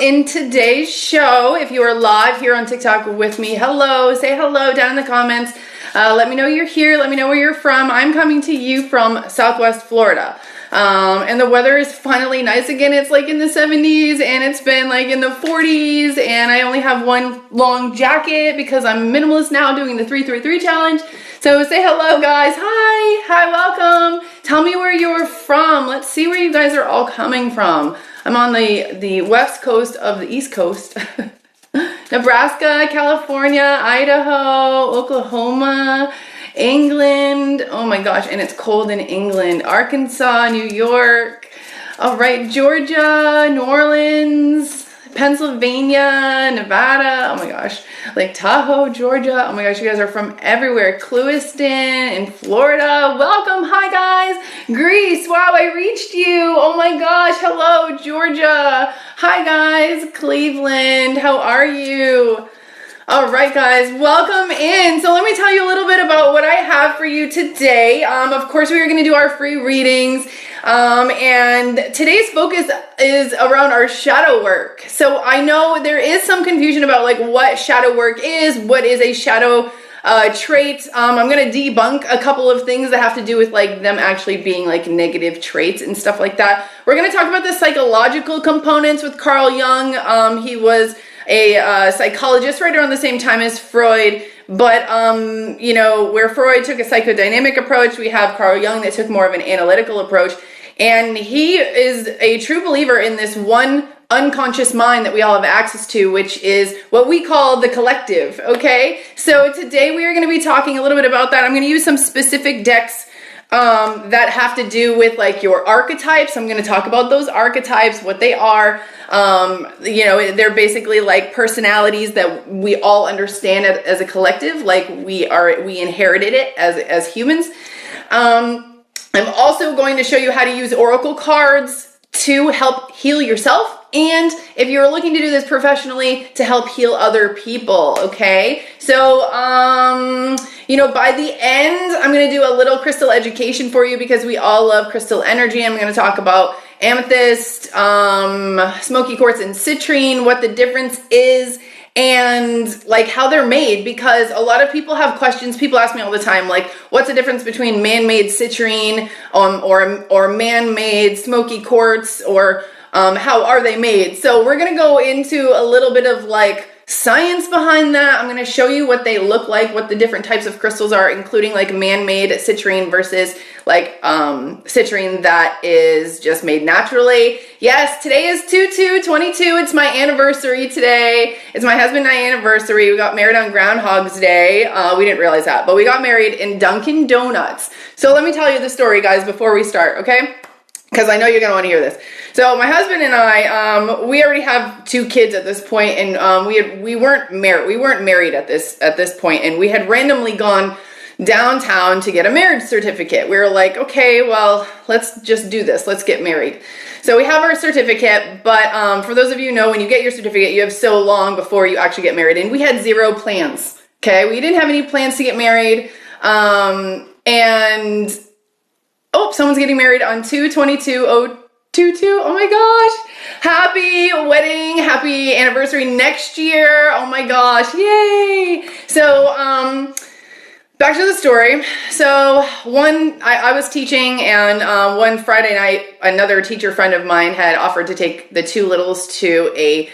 In today's show, if you are live here on TikTok with me, hello, say hello down in the comments. Let me know you're here. Let me know where you're from. I'm coming to you from Southwest Florida. And the weather is finally nice again. It's like in the 70s and it's been like in the 40s, and I only have one long jacket because I'm minimalist now doing the 333 challenge. So say hello, guys. Hi, welcome. Tell me where you're from. Let's see where you guys are all coming from. I'm on the west coast of the East Coast. Nebraska, California, Idaho, Oklahoma, England. Oh my gosh, and it's cold in England. Arkansas, New York. All right, Georgia, New Orleans, Pennsylvania, Nevada. Oh my gosh, Lake Tahoe, Georgia. Oh my gosh, you guys are from everywhere. Clewiston in Florida. Welcome. Hi guys. Greece. Wow, I reached you. Oh my gosh. Hello, Georgia. Hi guys. Cleveland. How are you? All right, guys, welcome in. So let me tell you a little bit about what I have for you today. Of course, we are going to do our free readings. And today's focus is around our shadow work. So I know there is some confusion about like what shadow work is, what is a shadow trait. I'm going to debunk a couple of things that have to do with like them actually being like negative traits and stuff like that. We're going to talk about the psychological components with Carl Jung. He was a psychologist right around the same time as Freud, but where Freud took a psychodynamic approach, we have Carl Jung that took more of an analytical approach, and he is a true believer in this one unconscious mind that we all have access to, which is what we call the collective. Okay, so today we are going to be talking a little bit about that. I'm going to use some specific decks that have to do with like your archetypes. I'm going to talk about those archetypes, what they are. They're basically like personalities that we all understand as a collective, like we inherited it as humans. I'm also going to show you how to use oracle cards to help heal yourself, and if you're looking to do this professionally, to help heal other people. Okay, so by the end, I'm going to do a little crystal education for you because we all love crystal energy. I'm going to talk about amethyst, smoky quartz, and citrine, what the difference is, and like how they're made, because a lot of people have questions. People ask me all the time, like, what's the difference between man-made citrine or man-made smoky quartz, or how are they made? So we're going to go into a little bit of like science behind that. I'm going to show you what they look like, what the different types of crystals are, including like man-made citrine versus like citrine that is just made naturally. Yes, today is 2/2/22. It's my anniversary today. It's my husband and I anniversary. We got married on Groundhog's Day. We didn't realize that, but we got married in Dunkin' Donuts. So let me tell you the story, guys, before we start, okay? Because I know you're going to want to hear this. So my husband and I, we already have 2 kids at this point, and we weren't married at this point, and we had randomly gone downtown to get a marriage certificate. We were like, okay, well, let's just do this. Let's get married. So we have our certificate, but for those of you who know, when you get your certificate, you have so long before you actually get married, and we had 0 plans. Okay, we didn't have any plans to get married, and someone's getting married on 2/22/022. Oh my gosh. Happy wedding, happy anniversary next year. Oh my gosh. Yay. So, back to the story. So I was teaching, and one Friday night, another teacher friend of mine had offered to take the 2 littles to a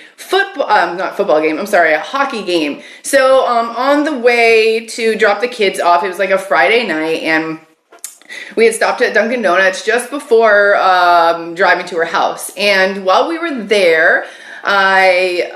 hockey game. So, on the way to drop the kids off, it was like a Friday night, and we had stopped at Dunkin' Donuts just before driving to her house. And while we were there, we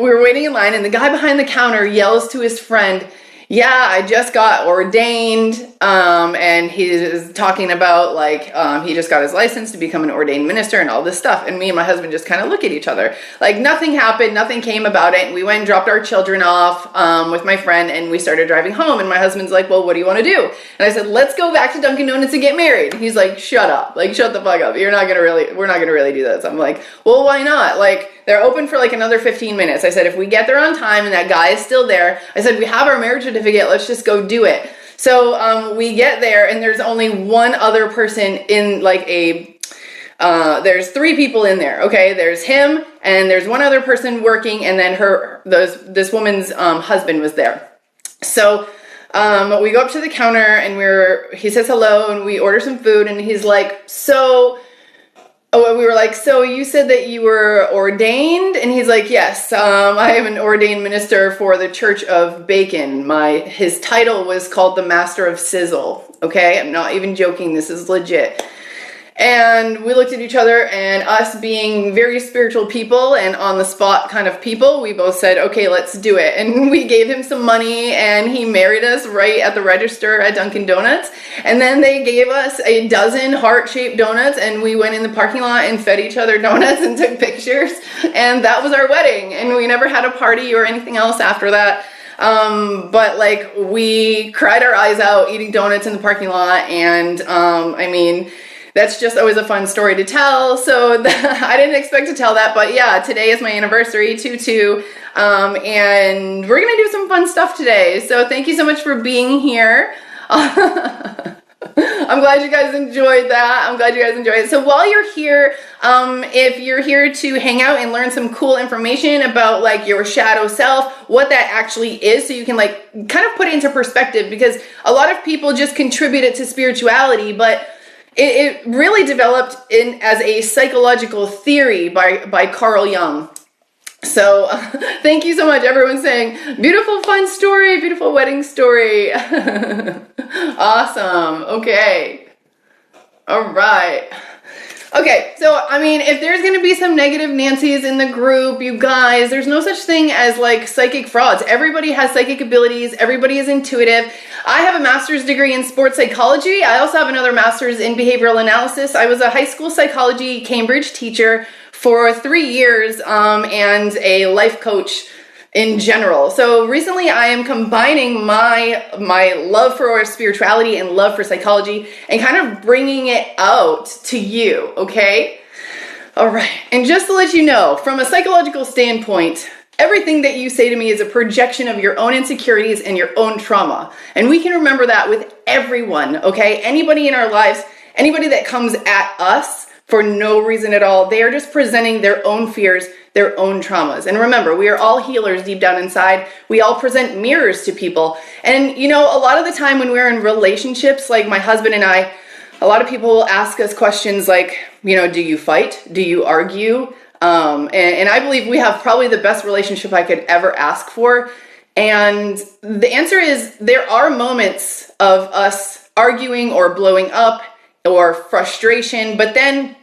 were waiting in line, and the guy behind the counter yells to his friend, yeah, I just got ordained, and he is talking about, like, he just got his license to become an ordained minister and all this stuff, and me and my husband just kind of look at each other, like, nothing happened, nothing came about it, and we went and dropped our children off, with my friend, and we started driving home, and my husband's like, well, what do you want to do? And I said, let's go back to Dunkin' Donuts and get married. He's like, shut up, like, shut the fuck up, we're not gonna really do this. I'm like, well, why not? Like, they're open for like another 15 minutes. I said, if we get there on time and that guy is still there, I said, we have our marriage certificate, let's just go do it. So we get there, and there's only one other person in like a there's 3 people in there, okay? There's him, and there's one other person working, and then this woman's husband was there. So we go up to the counter, and he says hello, and we order some food, and he's like, we were like, so you said that you were ordained? And he's like, yes, I am an ordained minister for the Church of Bacon. His title was called the Master of Sizzle, okay? I'm not even joking, this is legit. And we looked at each other, and us being very spiritual people and on the spot kind of people, we both said, okay, let's do it. And we gave him some money, and he married us right at the register at Dunkin' Donuts. And then they gave us a dozen heart-shaped donuts, and we went in the parking lot and fed each other donuts and took pictures. And that was our wedding. And we never had a party or anything else after that. But like, we cried our eyes out eating donuts in the parking lot. And that's just always a fun story to tell. So I didn't expect to tell that, but yeah, today is my anniversary, 2/2, and we're gonna do some fun stuff today. So thank you so much for being here. I'm glad you guys enjoyed that. So while you're here, if you're here to hang out and learn some cool information about like your shadow self, what that actually is, so you can like kind of put it into perspective, because a lot of people just contribute it to spirituality, but it really developed as a psychological theory by Carl Jung. So thank you so much, everyone saying, beautiful fun story, beautiful wedding story. Awesome. Okay. All right. Okay, so if there's gonna be some negative Nancys in the group, you guys, there's no such thing as like psychic frauds. Everybody has psychic abilities, everybody is intuitive. I have a master's degree in sports psychology. I also have another master's in behavioral analysis. I was a high school psychology Cambridge teacher for 3 years, and a life coach in general. So recently I am combining my love for spirituality and love for psychology and kind of bringing it out to you, okay? All right, and just to let you know, from a psychological standpoint, everything that you say to me is a projection of your own insecurities and your own trauma. And we can remember that with everyone, okay? Anybody in our lives, anybody that comes at us for no reason at all, they are just presenting their own fears, their own traumas. And remember, we are all healers deep down inside. We all present mirrors to people. And a lot of the time when we're in relationships, like my husband and I, a lot of people will ask us questions like, do you fight? Do you argue? And I believe we have probably the best relationship I could ever ask for. And the answer is there are moments of us arguing or blowing up or frustration, but then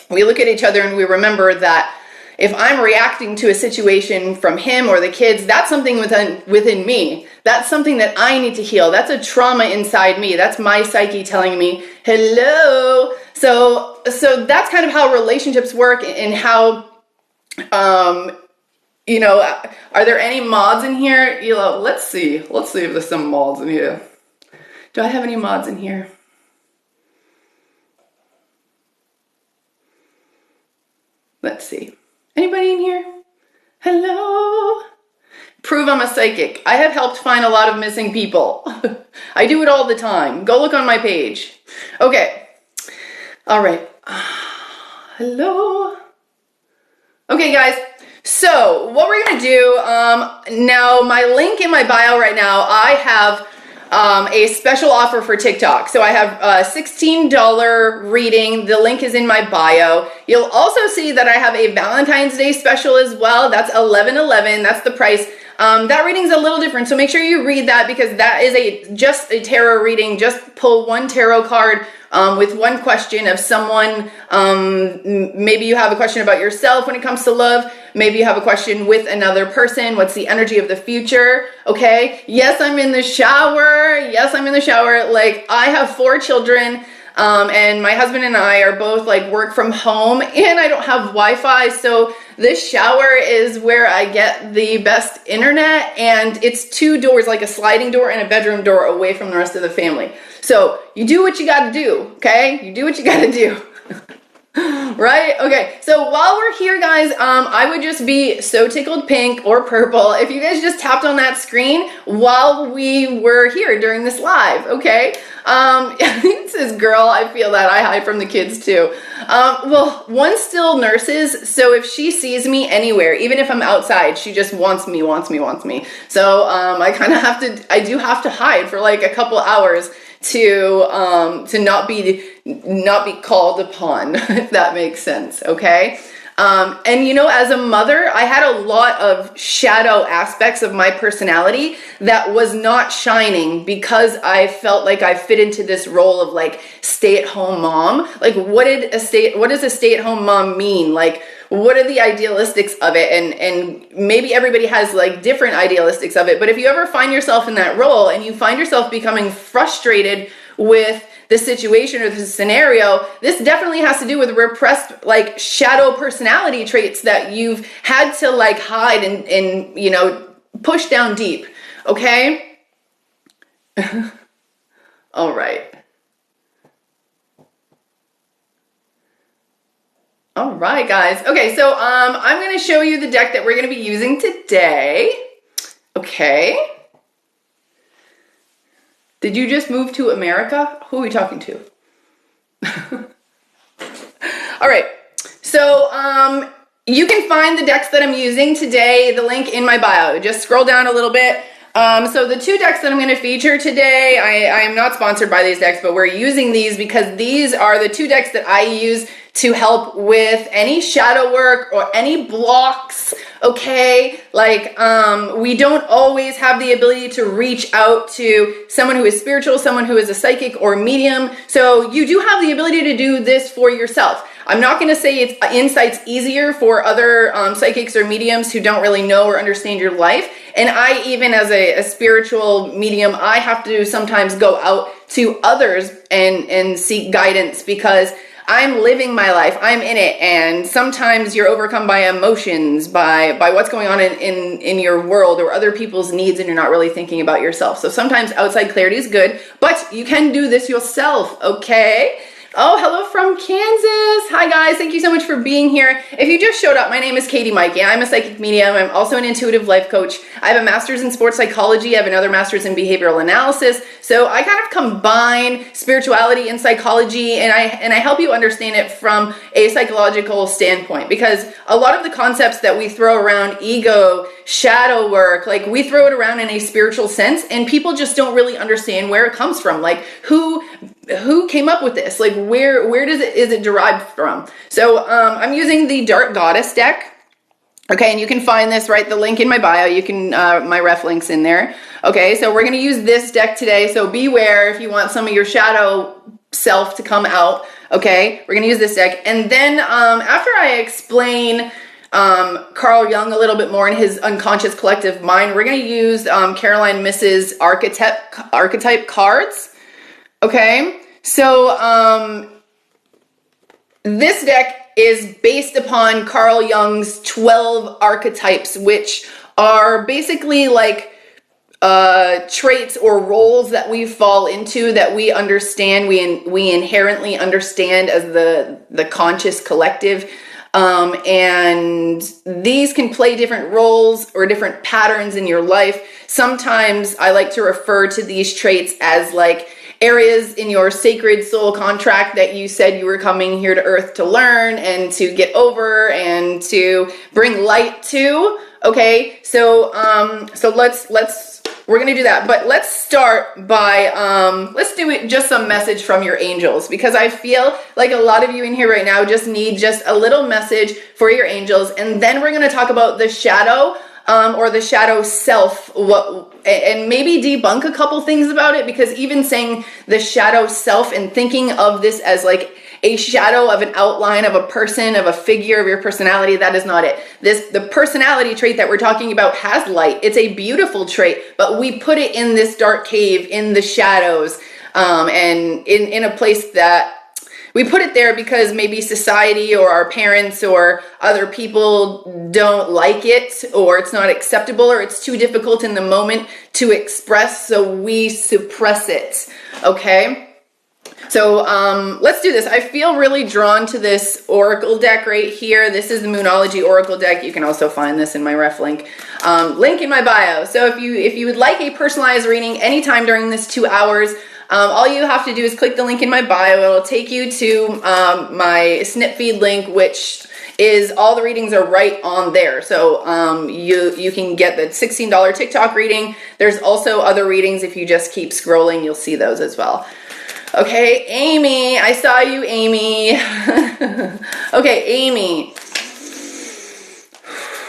we look at each other and we remember that if I'm reacting to a situation from him or the kids, that's something within me. That's something that I need to heal. That's a trauma inside me. That's my psyche telling me, hello. So that's kind of how relationships work, and how, are there any mods in here? Let's see if there's some mods in here. Do I have any mods in here? Let's see. Anybody in here? Hello? Prove I'm a psychic. I have helped find a lot of missing people. I do it all the time. Go look on my page. Okay. All right. Hello? Okay, guys. So what we're going to do, now my link in my bio right now, I have a special offer for TikTok. So I have a $16 reading. The link is in my bio. You'll also see that I have a Valentine's Day special as well. That's $11.11. That's the price. That reading's a little different, so make sure you read that, because that is just a tarot reading. Just pull one tarot card with one question of someone. Maybe you have a question about yourself when it comes to love. Maybe you have a question with another person. What's the energy of the future? Okay. Yes, I'm in the shower. Like, I have 4 children. And my husband and I are both like work from home, and I don't have Wi-Fi. So this shower is where I get the best internet, and it's 2 doors, like a sliding door and a bedroom door, away from the rest of the family. So you do what you got to do. Okay. You do what you got to do. Right? Okay. So while we're here, guys, I would just be so tickled pink or purple if you guys just tapped on that screen while we were here during this live. Okay. It says, girl, I feel that. I hide from the kids too. Well, one still nurses, so if she sees me anywhere, even if I'm outside, she just wants me. So I do have to hide for like a couple hours to not be called upon, if that makes sense, okay? And you know, as a mother, I had a lot of shadow aspects of my personality that was not shining because I felt like I fit into this role of like stay-at-home mom. Like, what does a stay-at-home mom mean? Like, what are the idealistics of it? And maybe everybody has like different idealistics of it, but if you ever find yourself in that role and you find yourself becoming frustrated with the situation or the scenario, this definitely has to do with repressed like shadow personality traits that you've had to like hide and you know, push down deep. Okay? All right. All right, guys. Okay, so I'm going to show you the deck that we're going to be using today. Okay. Did you just move to America? Who are we talking to? All right. So you can find the decks that I'm using today, the link in my bio. Just scroll down a little bit. So the two decks that I'm going to feature today, I am not sponsored by these decks, but we're using these because these are the two decks that I use to help with any shadow work or any blocks, okay? Like, we don't always have the ability to reach out to someone who is spiritual, someone who is a psychic or medium. So you do have the ability to do this for yourself. I'm not going to say it's insight's easier for other psychics or mediums who don't really know or understand your life. And I, even as a spiritual medium, I have to sometimes go out to others and seek guidance because I'm living my life, I'm in it, and sometimes you're overcome by emotions, by what's going on in your world or other people's needs, and you're not really thinking about yourself. So sometimes outside clarity is good, but you can do this yourself, okay? Oh, hello from Kansas. Hi guys, thank you so much for being here. If you just showed up, my name is Katie Maike. I'm a psychic medium. I'm also an intuitive life coach. I have a master's in sports psychology. I have another master's in behavioral analysis. So I kind of combine spirituality and psychology, and I help you understand it from a psychological standpoint, because a lot of the concepts that we throw around, ego, shadow work, like we throw it around in a spiritual sense, and people just don't really understand where it comes from. Like who came up with this? Like where is it derived from? So I'm using the Dark Goddess deck. Okay, and you can find this, right? The link in my bio. You can my ref link's in there. Okay, so we're gonna use this deck today. So beware if you want some of your shadow self to come out. Okay, we're gonna use this deck, and then after I explain Carl Jung a little bit more in his unconscious collective mind, we're going to use Caroline Miss's Archetype Cards. Okay, so this deck is based upon Carl Jung's 12 archetypes, which are basically like traits or roles that we fall into, that we understand, we inherently understand as the conscious collective. And these can play different roles or different patterns in your life. Sometimes I like to refer to these traits as like areas in your sacred soul contract that you said you were coming here to earth to learn and to get over and to bring light to. Okay, so we're going to do that, but let's start by, let's do it just some message from your angels, because I feel like a lot of you in here right now just need just a little message for your angels, and then we're going to talk about the shadow, or the shadow self, and maybe debunk a couple things about it, because even saying the shadow self and thinking of this as like a shadow of an outline of a person, of a figure of your personality, that is not it. The personality trait that we're talking about has light. It's a beautiful trait, but we put it in this dark cave, in the shadows, and in a place that we put it there because maybe society or our parents or other people don't like it, or it's not acceptable, or it's too difficult in the moment to express, so we suppress it, okay? So let's do this. I feel really drawn to this oracle deck right here. This is the Moonology oracle deck. You can also find this in my ref link. Link in my bio. So if you would like a personalized reading anytime during this 2 hours, All you have to do is click the link in my bio. It'll take you to my snip feed link, which is all the readings are right on there. So you can get the $16 TikTok reading. There's also other readings. If you just keep scrolling, you'll see those as well. Okay, Amy, I saw you, Amy. Okay, Amy.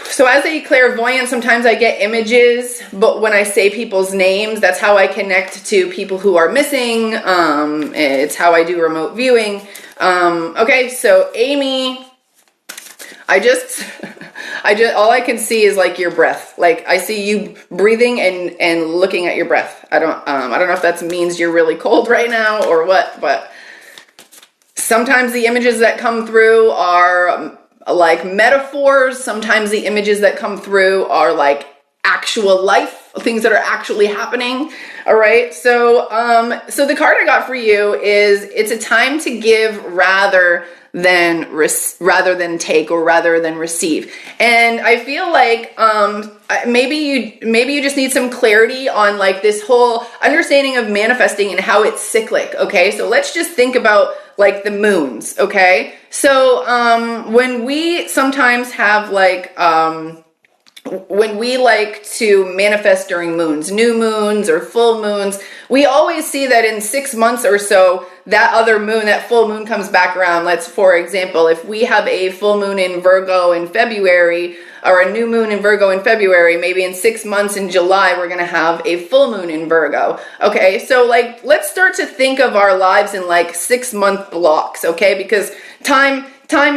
So as a clairvoyant, sometimes I get images, but when I say people's names, that's how I connect to people who are missing. It's how I do remote viewing. Okay, so Amy, all I can see is like your breath. Like I see you breathing and looking at your breath. I don't know if that means you're really cold right now or what, but sometimes the images that come through are like metaphors. Sometimes the images that come through are like actual life, things that are actually happening. All right. So the card I got for you is it's a time to give rather than take or rather than receive. And I feel like maybe you just need some clarity on like this whole understanding of manifesting and how it's cyclic. Okay. So let's just think about like the moons. Okay. So when we sometimes have like when we like to manifest during moons, new moons or full moons, we always see that in 6 months or so, that other moon, that full moon comes back around. For example, if we have a full moon in Virgo in February or a new moon in Virgo in February, maybe in 6 months in July, we're going to have a full moon in Virgo. Okay. So like, let's start to think of our lives in like 6-month blocks. Okay. Because time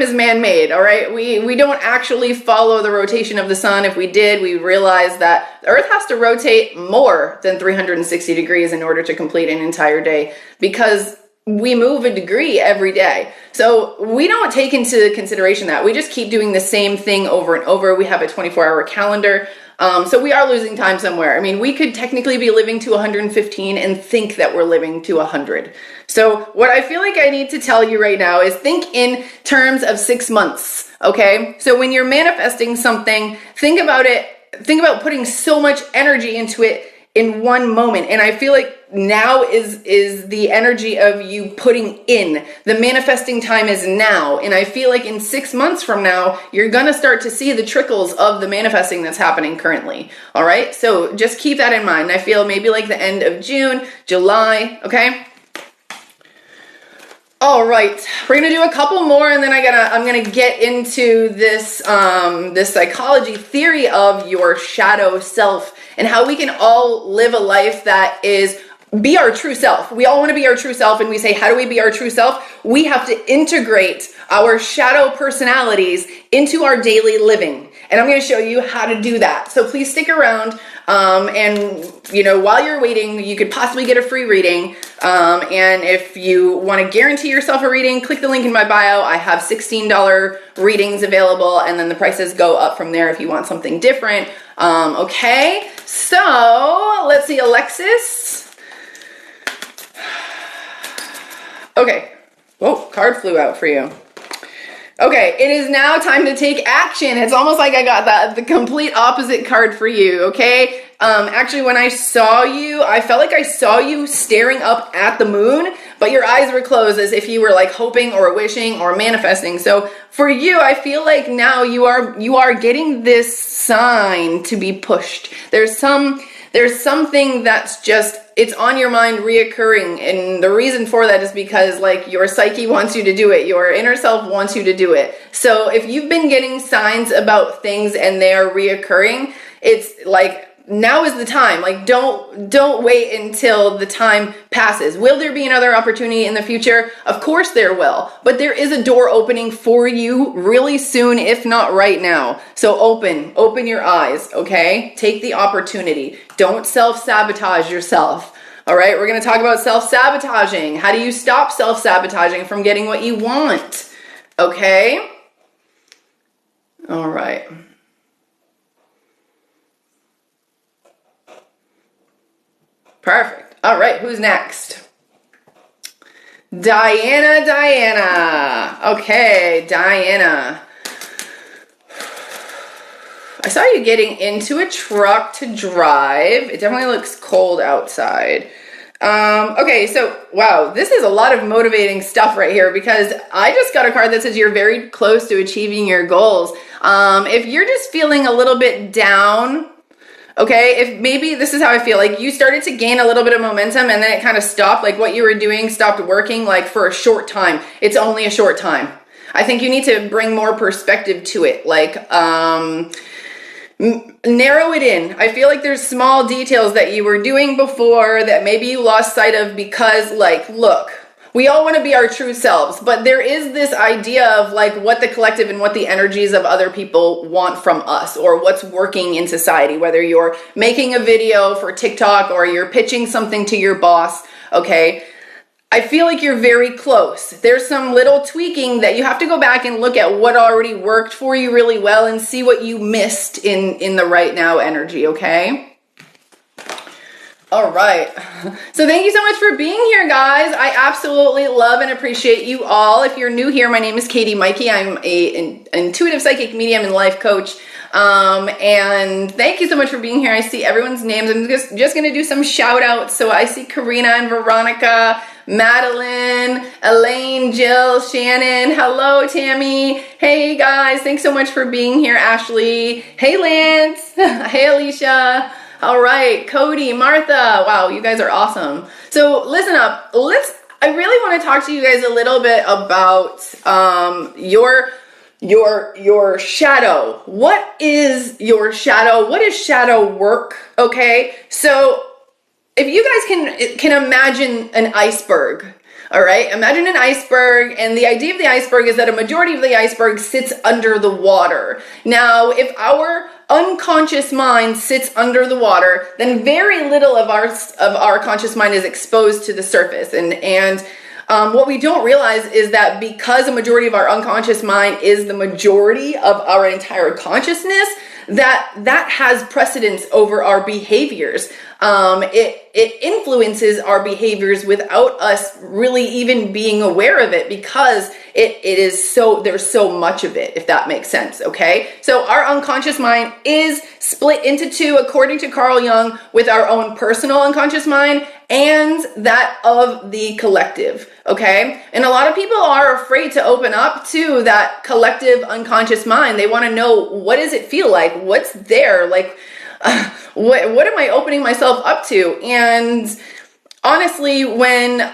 is man-made, all right? We don't actually follow the rotation of the sun. If we did, we realize that the Earth has to rotate more than 360 degrees in order to complete an entire day because we move a degree every day. So we don't take into consideration that. We just keep doing the same thing over and over. We have a 24-hour calendar. So we are losing time somewhere. I mean, we could technically be living to 115 and think that we're living to 100. So what I feel like I need to tell you right now is think in terms of 6 months, okay? So when you're manifesting something, think about putting so much energy into it in one moment. And I feel like now is the energy of you putting in. The manifesting time is now. And I feel like in 6 months from now, you're going to start to see the trickles of the manifesting that's happening currently. All right. So just keep that in mind. I feel maybe like the end of June, July. Okay. All right, we're gonna do a couple more, and then I'm gonna get into this this psychology theory of your shadow self and how we can all live a life that is be our true self. We all want to be our true self, and we say, how do we be our true self? We have to integrate our shadow personalities into our daily living, and I'm going to show you how to do that. So please stick around. And while you're waiting, you could possibly get a free reading. And if you want to guarantee yourself a reading, click the link in my bio. I have $16 readings available, and then the prices go up from there if you want something different. Okay, so let's see, Alexis. Okay. Whoa, card flew out for you. Okay, it is now time to take action. It's almost like I got the complete opposite card for you, okay? Actually, when I saw you, I felt like I saw you staring up at the moon, but your eyes were closed as if you were like hoping or wishing or manifesting. So for you, I feel like now you are getting this sign to be pushed. There's something that's just, it's on your mind reoccurring. And the reason for that is because like your psyche wants you to do it. Your inner self wants you to do it. So if you've been getting signs about things and they are reoccurring, it's like, now is the time. Like, don't wait until the time passes. Will there be another opportunity in the future? Of course there will, but there is a door opening for you really soon, if not right now. So open your eyes, okay? Take the opportunity. Don't self-sabotage yourself. All right, we're going to talk about self-sabotaging. How do you stop self-sabotaging from getting what you want? Okay? All right. Perfect. All right, who's next? Diana. Okay, Diana. I saw you getting into a truck to drive. It definitely looks cold outside. Okay, so wow, this is a lot of motivating stuff right here, because I just got a card that says you're very close to achieving your goals. If you're just feeling a little bit down, okay, if maybe this is how I feel, like you started to gain a little bit of momentum and then it kind of stopped, like what you were doing stopped working, like for a short time. It's only a short time. I think you need to bring more perspective to it, like narrow it in. I feel like there's small details that you were doing before that maybe you lost sight of because, like, look, we all want to be our true selves, but there is this idea of like what the collective and what the energies of other people want from us, or what's working in society, whether you're making a video for TikTok or you're pitching something to your boss, okay? I feel like you're very close. There's some little tweaking that you have to go back and look at what already worked for you really well and see what you missed in the right now energy, okay? All right. So thank you so much for being here, guys. I absolutely love and appreciate you all. If you're new here, my name is Katie Maike. I'm an intuitive psychic medium and life coach. And thank you so much for being here. I see everyone's names. I'm just going to do some shout outs. So I see Karina and Veronica, Madeline, Elaine, Jill, Shannon. Hello, Tammy. Hey, guys. Thanks so much for being here. Ashley. Hey, Lance. Hey, Alicia. All right. Cody, Martha. Wow, you guys are awesome. So listen up. I really want to talk to you guys a little bit about your shadow. What is your shadow? What is shadow work? Okay. So if you guys can imagine an iceberg, all right, imagine an iceberg, and the idea of the iceberg is that a majority of the iceberg sits under the water. Now, if our unconscious mind sits under the water, then very little of our conscious mind is exposed to the surface, and what we don't realize is that because a majority of our unconscious mind is the majority of our entire consciousness, that has precedence over our behaviors. It influences our behaviors without us really even being aware of it, because there's so much of it, if that makes sense, okay? So our unconscious mind is split into two, according to Carl Jung, with our own personal unconscious mind and that of the collective, okay? And a lot of people are afraid to open up to that collective unconscious mind. They want to know, what does it feel like? What's there? Like, what am I opening myself up to? And honestly, when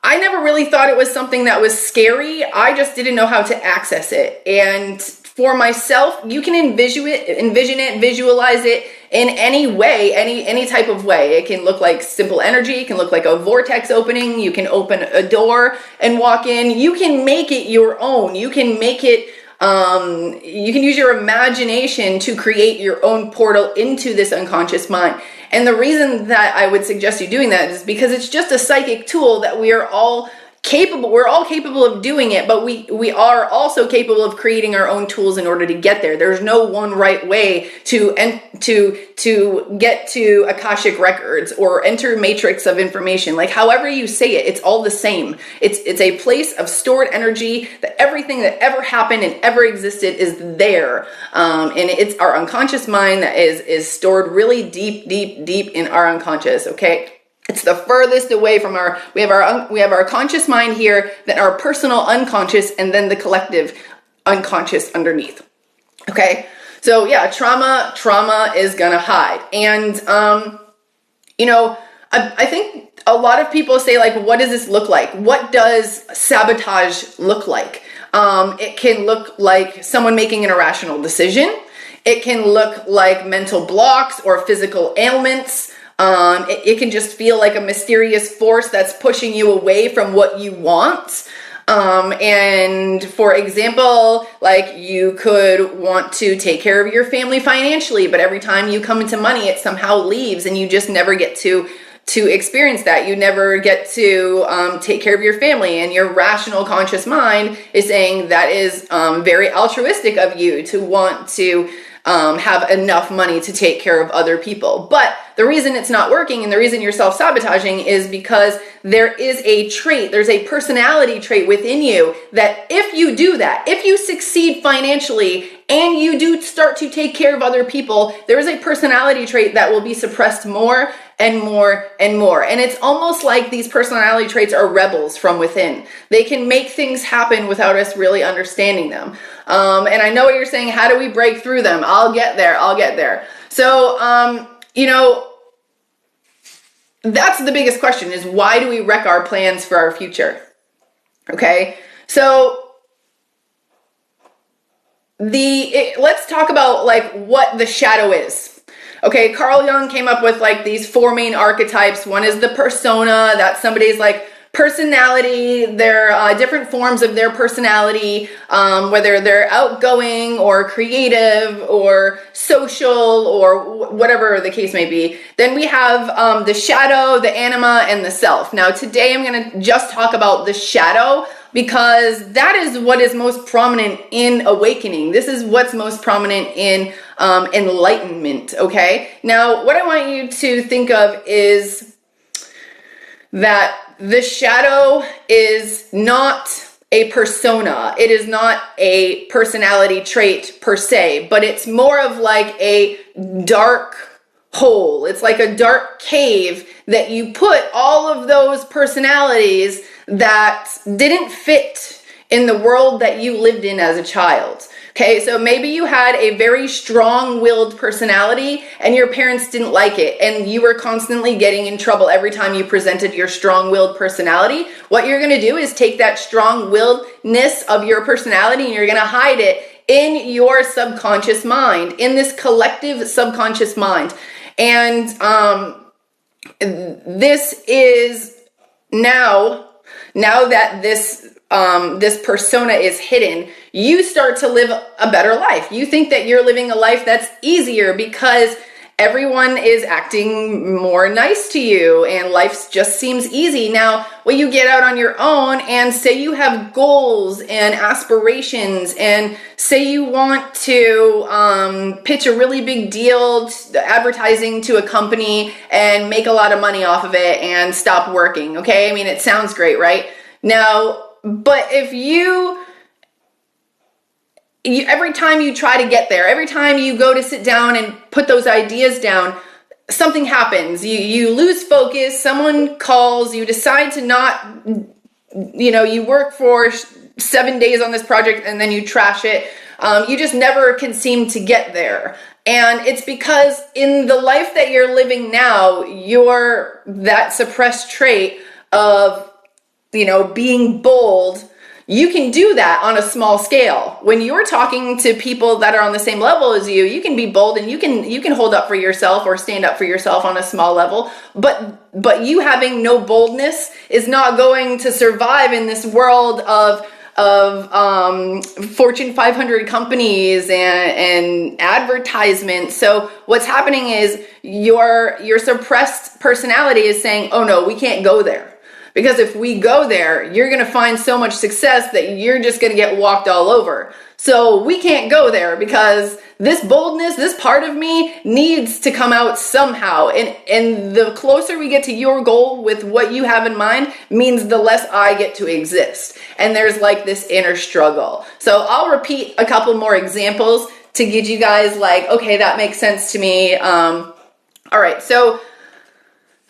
I never really thought it was something that was scary, I just didn't know how to access it. And for myself, you can envision it, visualize it in any way, any type of way. It can look like simple energy. It can look like a vortex opening. You can open a door and walk in. You can make it your own. You can make it you can use your imagination to create your own portal into this unconscious mind. And the reason that I would suggest you doing that is because it's just a psychic tool that we're all capable of doing it, but we are also capable of creating our own tools in order to get there. There's no one right way to get to Akashic records or enter matrix of information. Like, however you say it, it's all the same. It's a place of stored energy, that everything that ever happened and ever existed is there. And it's our unconscious mind that is stored really deep in our unconscious, okay? It's the furthest away from we have our conscious mind here, then our personal unconscious, and then the collective unconscious underneath. Okay. So yeah, trauma is gonna hide. And, I think a lot of people say, like, what does this look like? What does sabotage look like? It can look like someone making an irrational decision. It can look like mental blocks or physical ailments. It can just feel like a mysterious force that's pushing you away from what you want. And for example, like, you could want to take care of your family financially, but every time you come into money, it somehow leaves, and you just never get to experience that. You never get to take care of your family, and your rational conscious mind is saying that is very altruistic of you to want to have enough money to take care of other people. But the reason it's not working, and the reason you're self-sabotaging, is because there is a trait, there's a personality trait within you that if you do that, if you succeed financially and you do start to take care of other people, there is a personality trait that will be suppressed more and more and more. And it's almost like these personality traits are rebels from within. They can make things happen without us really understanding them. And I know what you're saying, how do we break through them? I'll get there. So, that's the biggest question, is why do we wreck our plans for our future? Okay, so let's talk about like what the shadow is. Okay, Carl Jung came up with like these 4 main archetypes. One is the persona. That's somebody's like personality. They're different forms of their personality, whether they're outgoing or creative or social or whatever the case may be. Then we have the shadow, the anima, and the self. Now today I'm going to just talk about the shadow, because that is what is most prominent in awakening. This is what's most prominent in enlightenment, okay? Now, what I want you to think of is that the shadow is not a persona. It is not a personality trait per se, but it's more of like a dark hole. It's like a dark cave that you put all of those personalities that didn't fit in the world that you lived in as a child. Okay, so maybe you had a very strong-willed personality and your parents didn't like it, and you were constantly getting in trouble every time you presented your strong-willed personality. What you're going to do is take that strong-willedness of your personality and you're going to hide it in your subconscious mind, in this collective subconscious mind. And this is now that this persona is hidden, you start to live a better life. You think that you're living a life that's easier because everyone is acting more nice to you and life just seems easy. Now, when you get out on your own and say you have goals and aspirations and say you want to pitch a really big deal, advertising to a company and make a lot of money off of it and stop working, okay? I mean, it sounds great, right? Now, but if you every time you try to get there, every time you go to sit down and put those ideas down, something happens. You lose focus, someone calls, you decide to not, you work for 7 days on this project and then you trash it. You just never can seem to get there. And it's because in the life that you're living now, that suppressed trait of, being bold, you can do that on a small scale. When you're talking to people that are on the same level as you, you can be bold and you can hold up for yourself or stand up for yourself on a small level. But you having no boldness is not going to survive in this world of Fortune 500 companies and advertisements. So what's happening is your suppressed personality is saying, oh no, we can't go there. Because if we go there, you're going to find so much success that you're just going to get walked all over. So we can't go there because this boldness, this part of me needs to come out somehow. And the closer we get to your goal with what you have in mind means the less I get to exist. And there's like this inner struggle. So I'll repeat a couple more examples to get you guys like, okay, that makes sense to me. All right. So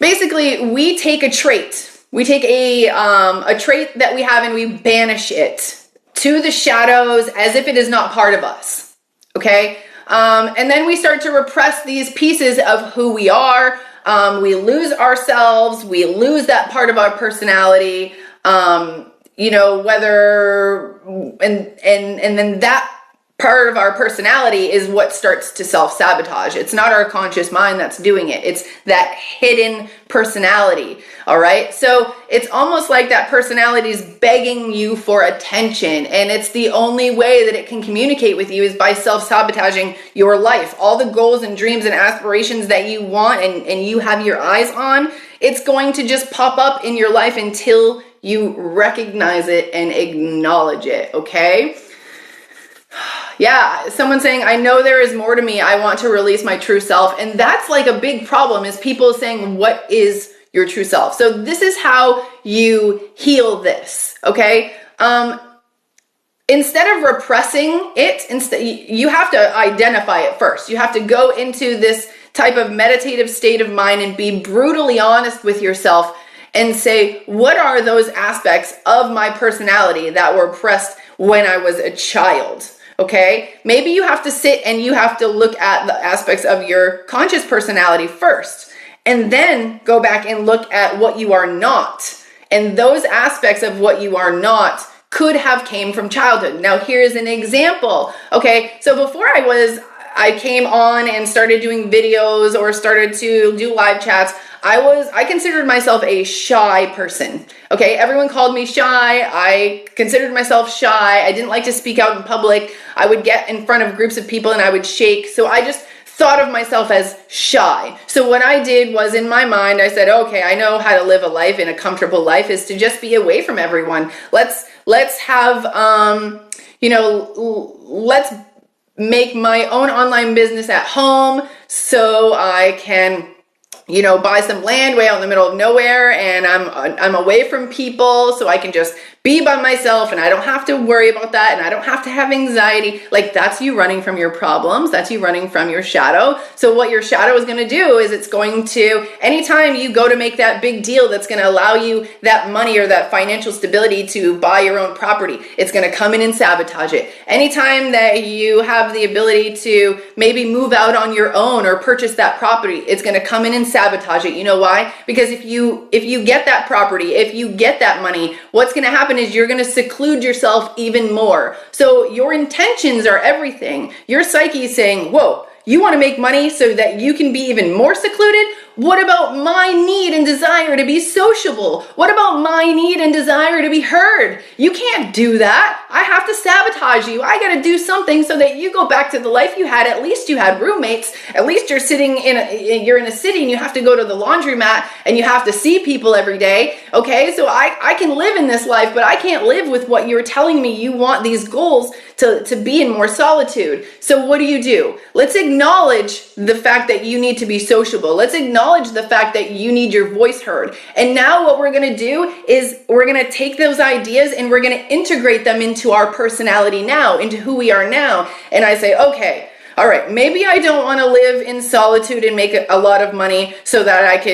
basically we take a trait. We take a trait that we have and we banish it to the shadows as if it is not part of us, okay? And then we start to repress these pieces of who we are. We lose ourselves. We lose that part of our personality, and then that part of our personality is what starts to self-sabotage. It's not our conscious mind that's doing it. It's that hidden personality, all right? So it's almost like that personality is begging you for attention, and it's the only way that it can communicate with you is by self-sabotaging your life. All the goals and dreams and aspirations that you want and you have your eyes on, it's going to just pop up in your life until you recognize it and acknowledge it, okay? Yeah, someone saying, I know there is more to me. I want to release my true self. And that's like a big problem is people saying, what is your true self? So this is how you heal this, okay? Instead of repressing it, you have to identify it first. You have to go into this type of meditative state of mind and be brutally honest with yourself and say, what are those aspects of my personality that were oppressed when I was a child? Okay, maybe you have to sit and you have to look at the aspects of your conscious personality first, and then go back and look at what you are not. And those aspects of what you are not could have came from childhood. Now, here's an example. Okay, so before I came on and started doing videos or started to do live chats, I considered myself a shy person. Okay, everyone called me shy. I considered myself shy. I didn't like to speak out in public. I would get in front of groups of people and I would shake. So I just thought of myself as shy. So what I did was, in my mind, I said, okay, I know how to live a life, and a comfortable life is to just be away from everyone. Let's have, let's make my own online business at home so I can, buy some land way out in the middle of nowhere, and I'm away from people, so I can just be by myself and I don't have to worry about that, and I don't have to have anxiety. Like, that's you running from your problems. That's you running from your shadow. So what your shadow is going to do is it's going to, anytime you go to make that big deal that's going to allow you that money or that financial stability to buy your own property, it's going to come in and sabotage it. Anytime that you have the ability to maybe move out on your own or purchase that property, it's going to come in and sabotage it. You know why? Because if you get that property, if you get that money, what's going to happen is you're going to seclude yourself even more. So your intentions are everything. Your psyche is saying, whoa, you want to make money so that you can be even more secluded? What about my need and desire to be sociable? What about my need and desire to be heard? You can't do that. I have to sabotage you. I got to do something so that you go back to the life you had. At least you had roommates. At least you're you're in a city and you have to go to the laundromat and you have to see people every day. Okay, so I can live in this life, but I can't live with what you're telling me you want these goals to be in more solitude. So what do? Let's acknowledge the fact that you need to be sociable. Let's acknowledge the fact that you need your voice heard. And now what we're going to do is we're going to take those ideas and we're going to integrate them into our personality now, into who we are now. And I say, okay, all right, maybe I don't want to live in solitude and make a lot of money so that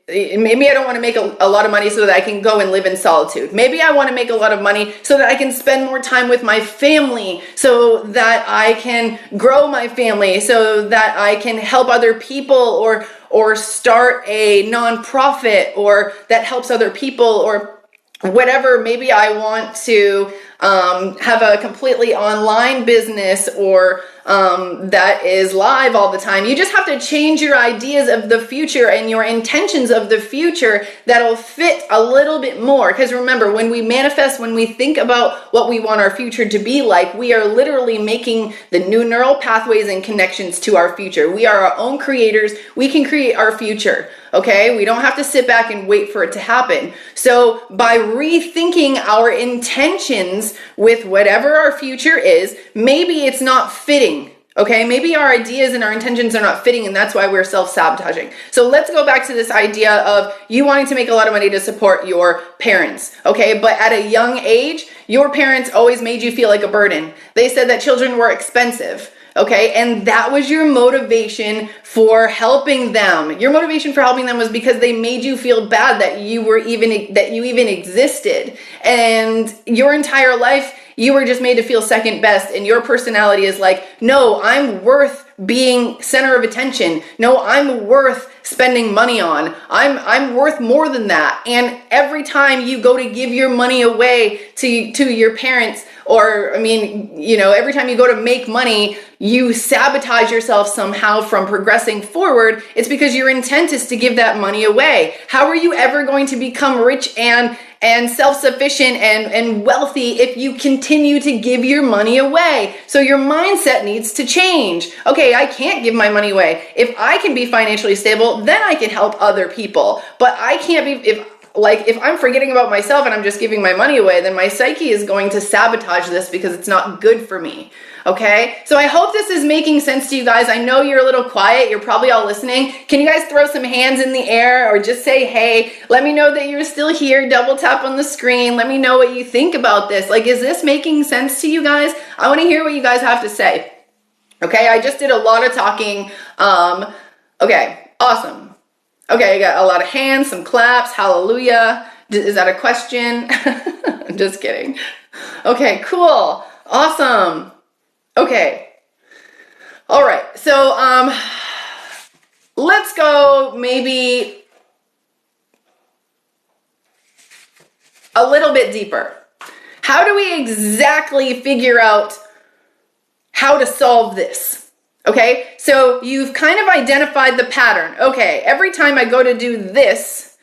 maybe I don't want to make a lot of money so that I can go and live in solitude. Maybe I want to make a lot of money so that I can spend more time with my family, so that I can grow my family, so that I can help other people or start a nonprofit or that helps other people or whatever. Maybe I want to have a completely online business or that is live all the time. You just have to change your ideas of the future and your intentions of the future that'll fit a little bit more. Because remember, when we manifest, when we think about what we want our future to be like, we are literally making the new neural pathways and connections to our future. We are our own creators. We can create our future. Okay, we don't have to sit back and wait for it to happen. So by rethinking our intentions with whatever our future is, maybe it's not fitting. Okay, maybe our ideas and our intentions are not fitting, and that's why we're self-sabotaging. So let's go back to this idea of you wanting to make a lot of money to support your parents. Okay, but at a young age, your parents always made you feel like a burden. They said that children were expensive. Okay, and that was your motivation for helping them. Your motivation for helping them was because they made you feel bad that you even existed. And your entire life, you were just made to feel second best. And your personality is like, no, I'm worth being center of attention. No, I'm worth spending money on. I'm worth more than that. And every time you go to give your money away to your parents, or every time you go to make money, you sabotage yourself somehow from progressing forward. It's because your intent is to give that money away. How are you ever going to become rich and self-sufficient and wealthy if you continue to give your money away? So your mindset needs to change. Okay, I can't give my money away. If I can be financially stable, then I can help other people. But I can't be, if I'm forgetting about myself and I'm just giving my money away, then my psyche is going to sabotage this because it's not good for me. Okay, so I hope this is making sense to you guys. I know you're a little quiet. You're probably all listening. Can you guys throw some hands in the air or just say, hey, let me know that you're still here. Double tap on the screen. Let me know what you think about this. Like, is this making sense to you guys? I want to hear what you guys have to say. Okay, I just did a lot of talking. Okay, awesome. Okay, I got a lot of hands, some claps, hallelujah. Is that a question? I'm just kidding. Okay, cool, awesome. Okay, all right, so let's go maybe a little bit deeper. How do we exactly figure out how to solve this? Okay, so you've kind of identified the pattern. Okay, every time I go to do this,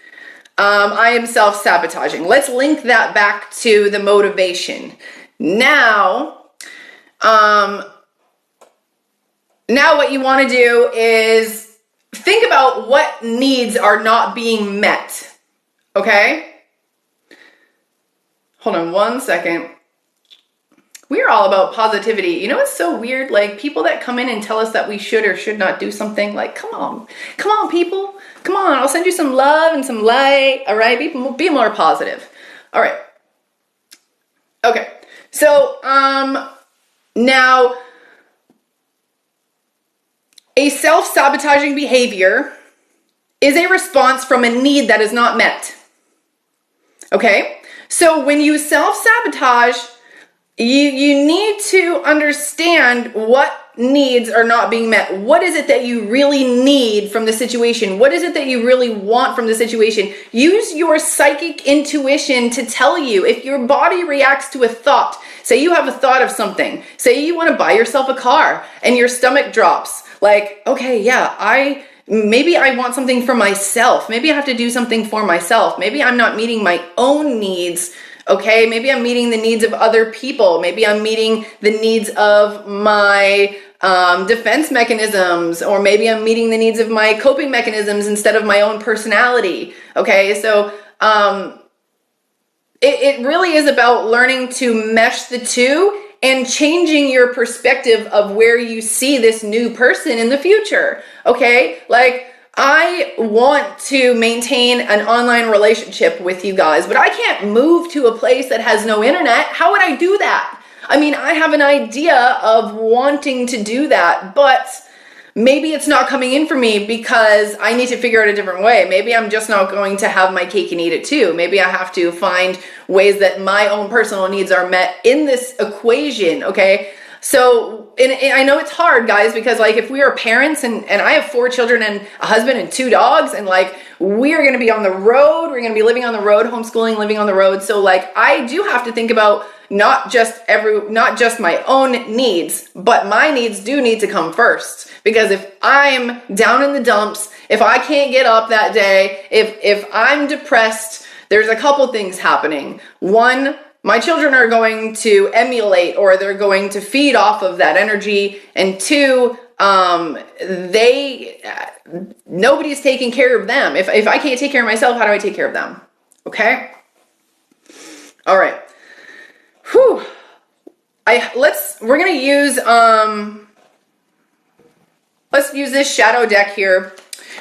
I am self-sabotaging. Let's link that back to the motivation. Now what you want to do is think about what needs are not being met. Okay? Hold on one second. We're all about positivity. You know, it's so weird. Like, people that come in and tell us that we should or should not do something, like, come on, people. Come on, I'll send you some love and some light. All right, be more positive. All right. Okay. So, now, a self-sabotaging behavior is a response from a need that is not met. Okay? So when you self-sabotage, you need to understand what needs are not being met. What is it that you really need from the situation? What is it that you really want from the situation? Use your psychic intuition to tell you. If your body reacts to a thought, say you have a thought of something, say you want to buy yourself a car and your stomach drops, like, okay, yeah, maybe I want something for myself. Maybe I have to do something for myself. Maybe I'm not meeting my own needs. Okay, maybe I'm meeting the needs of other people. Maybe I'm meeting the needs of my defense mechanisms, or maybe I'm meeting the needs of my coping mechanisms instead of my own personality. Okay, so it really is about learning to mesh the two and changing your perspective of where you see this new person in the future. Okay, like, I want to maintain an online relationship with you guys, but I can't move to a place that has no internet. How would I do that? I mean, I have an idea of wanting to do that, but maybe it's not coming in for me because I need to figure out a different way. Maybe I'm just not going to have my cake and eat it too. Maybe I have to find ways that my own personal needs are met in this equation, okay? So, and I know it's hard, guys, because, like, if we are parents and I have 4 children and a husband and 2 dogs, and, like, we are going to be on the road, we're going to be living on the road, homeschooling, living on the road. So, like, I do have to think about not just my own needs, but my needs do need to come first. Because if I'm down in the dumps, if I can't get up that day, if I'm depressed, there's a couple things happening. One, my children are going to emulate, or they're going to feed off of that energy. And 2, nobody's taking care of them. If I can't take care of myself, how do I take care of them? Okay? All right. Whew. We're going to use, let's use this shadow deck here.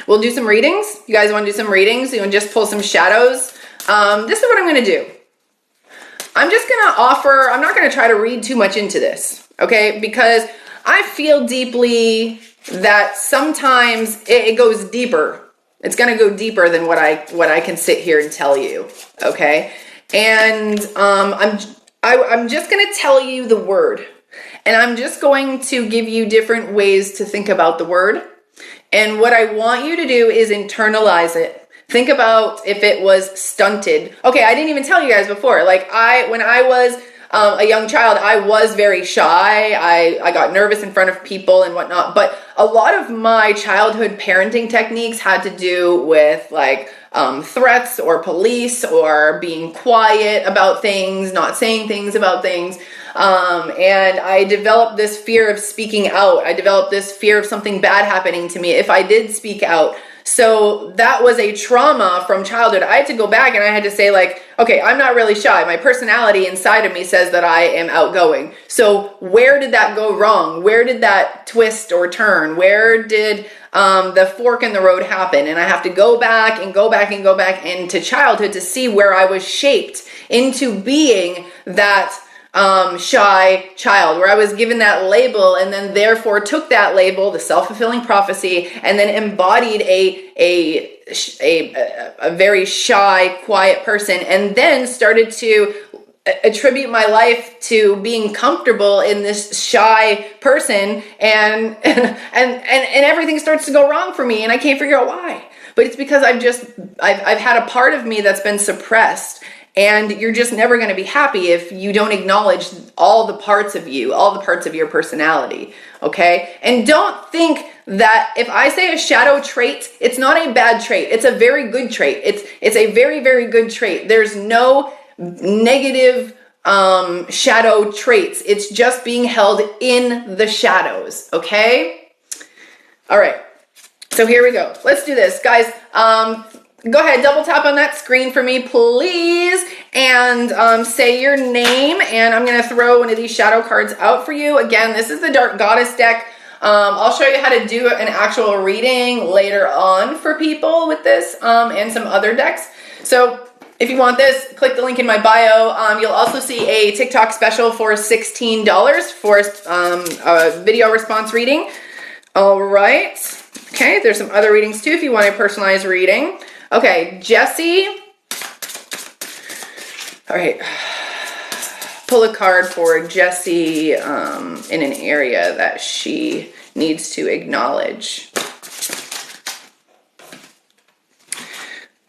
We'll do some readings. You guys want to do some readings? You want to just pull some shadows? This is what I'm going to do. I'm just going to offer, I'm not going to try to read too much into this, okay? Because I feel deeply that sometimes it goes deeper. It's going to go deeper than what I can sit here and tell you, okay? And I'm just going to tell you the word. And I'm just going to give you different ways to think about the word. And what I want you to do is internalize it. Think about if it was stunted. Okay, I didn't even tell you guys before. Like, when I was a young child, I was very shy. I got nervous in front of people and whatnot. But a lot of my childhood parenting techniques had to do with, like, threats or police or being quiet about things, not saying things about things. And I developed this fear of speaking out. I developed this fear of something bad happening to me if I did speak out. So that was a trauma from childhood. I had to go back and I had to say, like, okay, I'm not really shy. My personality inside of me says that I am outgoing. So where did that go wrong? Where did that twist or turn? Where did the fork in the road happen? And I have to go back and go back and go back into childhood to see where I was shaped into being that shy child, where I was given that label and then therefore took that label, the self-fulfilling prophecy, and then embodied a very shy, quiet person, and then started to attribute my life to being comfortable in this shy person, and everything starts to go wrong for me, and I can't figure out why. But it's because I've had a part of me that's been suppressed. And you're just never going to be happy if you don't acknowledge all the parts of you, all the parts of your personality, okay? And don't think that if I say a shadow trait, it's not a bad trait. It's a very good trait. It's a very, very good trait. There's no negative shadow traits. It's just being held in the shadows, okay? All right. So here we go. Let's do this, guys. Go ahead, double tap on that screen for me, please, and say your name, and I'm going to throw one of these shadow cards out for you. Again, this is the Dark Goddess deck. I'll show you how to do an actual reading later on for people with this, and some other decks. So if you want this, click the link in my bio. You'll also see a TikTok special for $16 for a video response reading. All right. Okay, there's some other readings too if you want a personalized reading. Okay, Jessie. All right. Pull a card for Jessie in an area that she needs to acknowledge.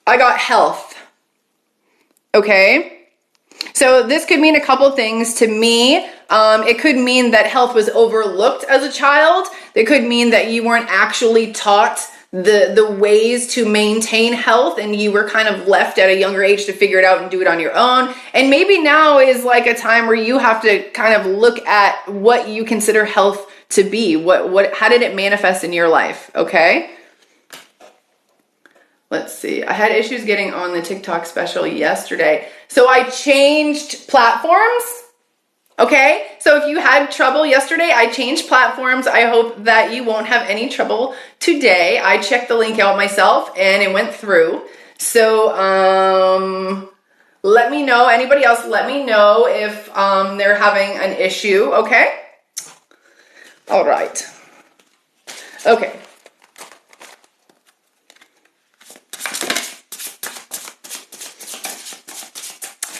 I got health. Okay. So this could mean a couple things to me. It could mean that health was overlooked as a child. It could mean that you weren't actually taught the ways to maintain health, and you were kind of left at a younger age to figure it out and do it on your own. And maybe now is like a time where you have to kind of look at what you consider health to be. How did it manifest in your life? Okay. Let's see. I had issues getting on the TikTok special yesterday. So I changed platforms. Okay, so if you had trouble yesterday, I changed platforms. I hope that you won't have any trouble today. I checked the link out myself and it went through. So let me know, anybody else, let me know if they're having an issue, okay? All right. Okay.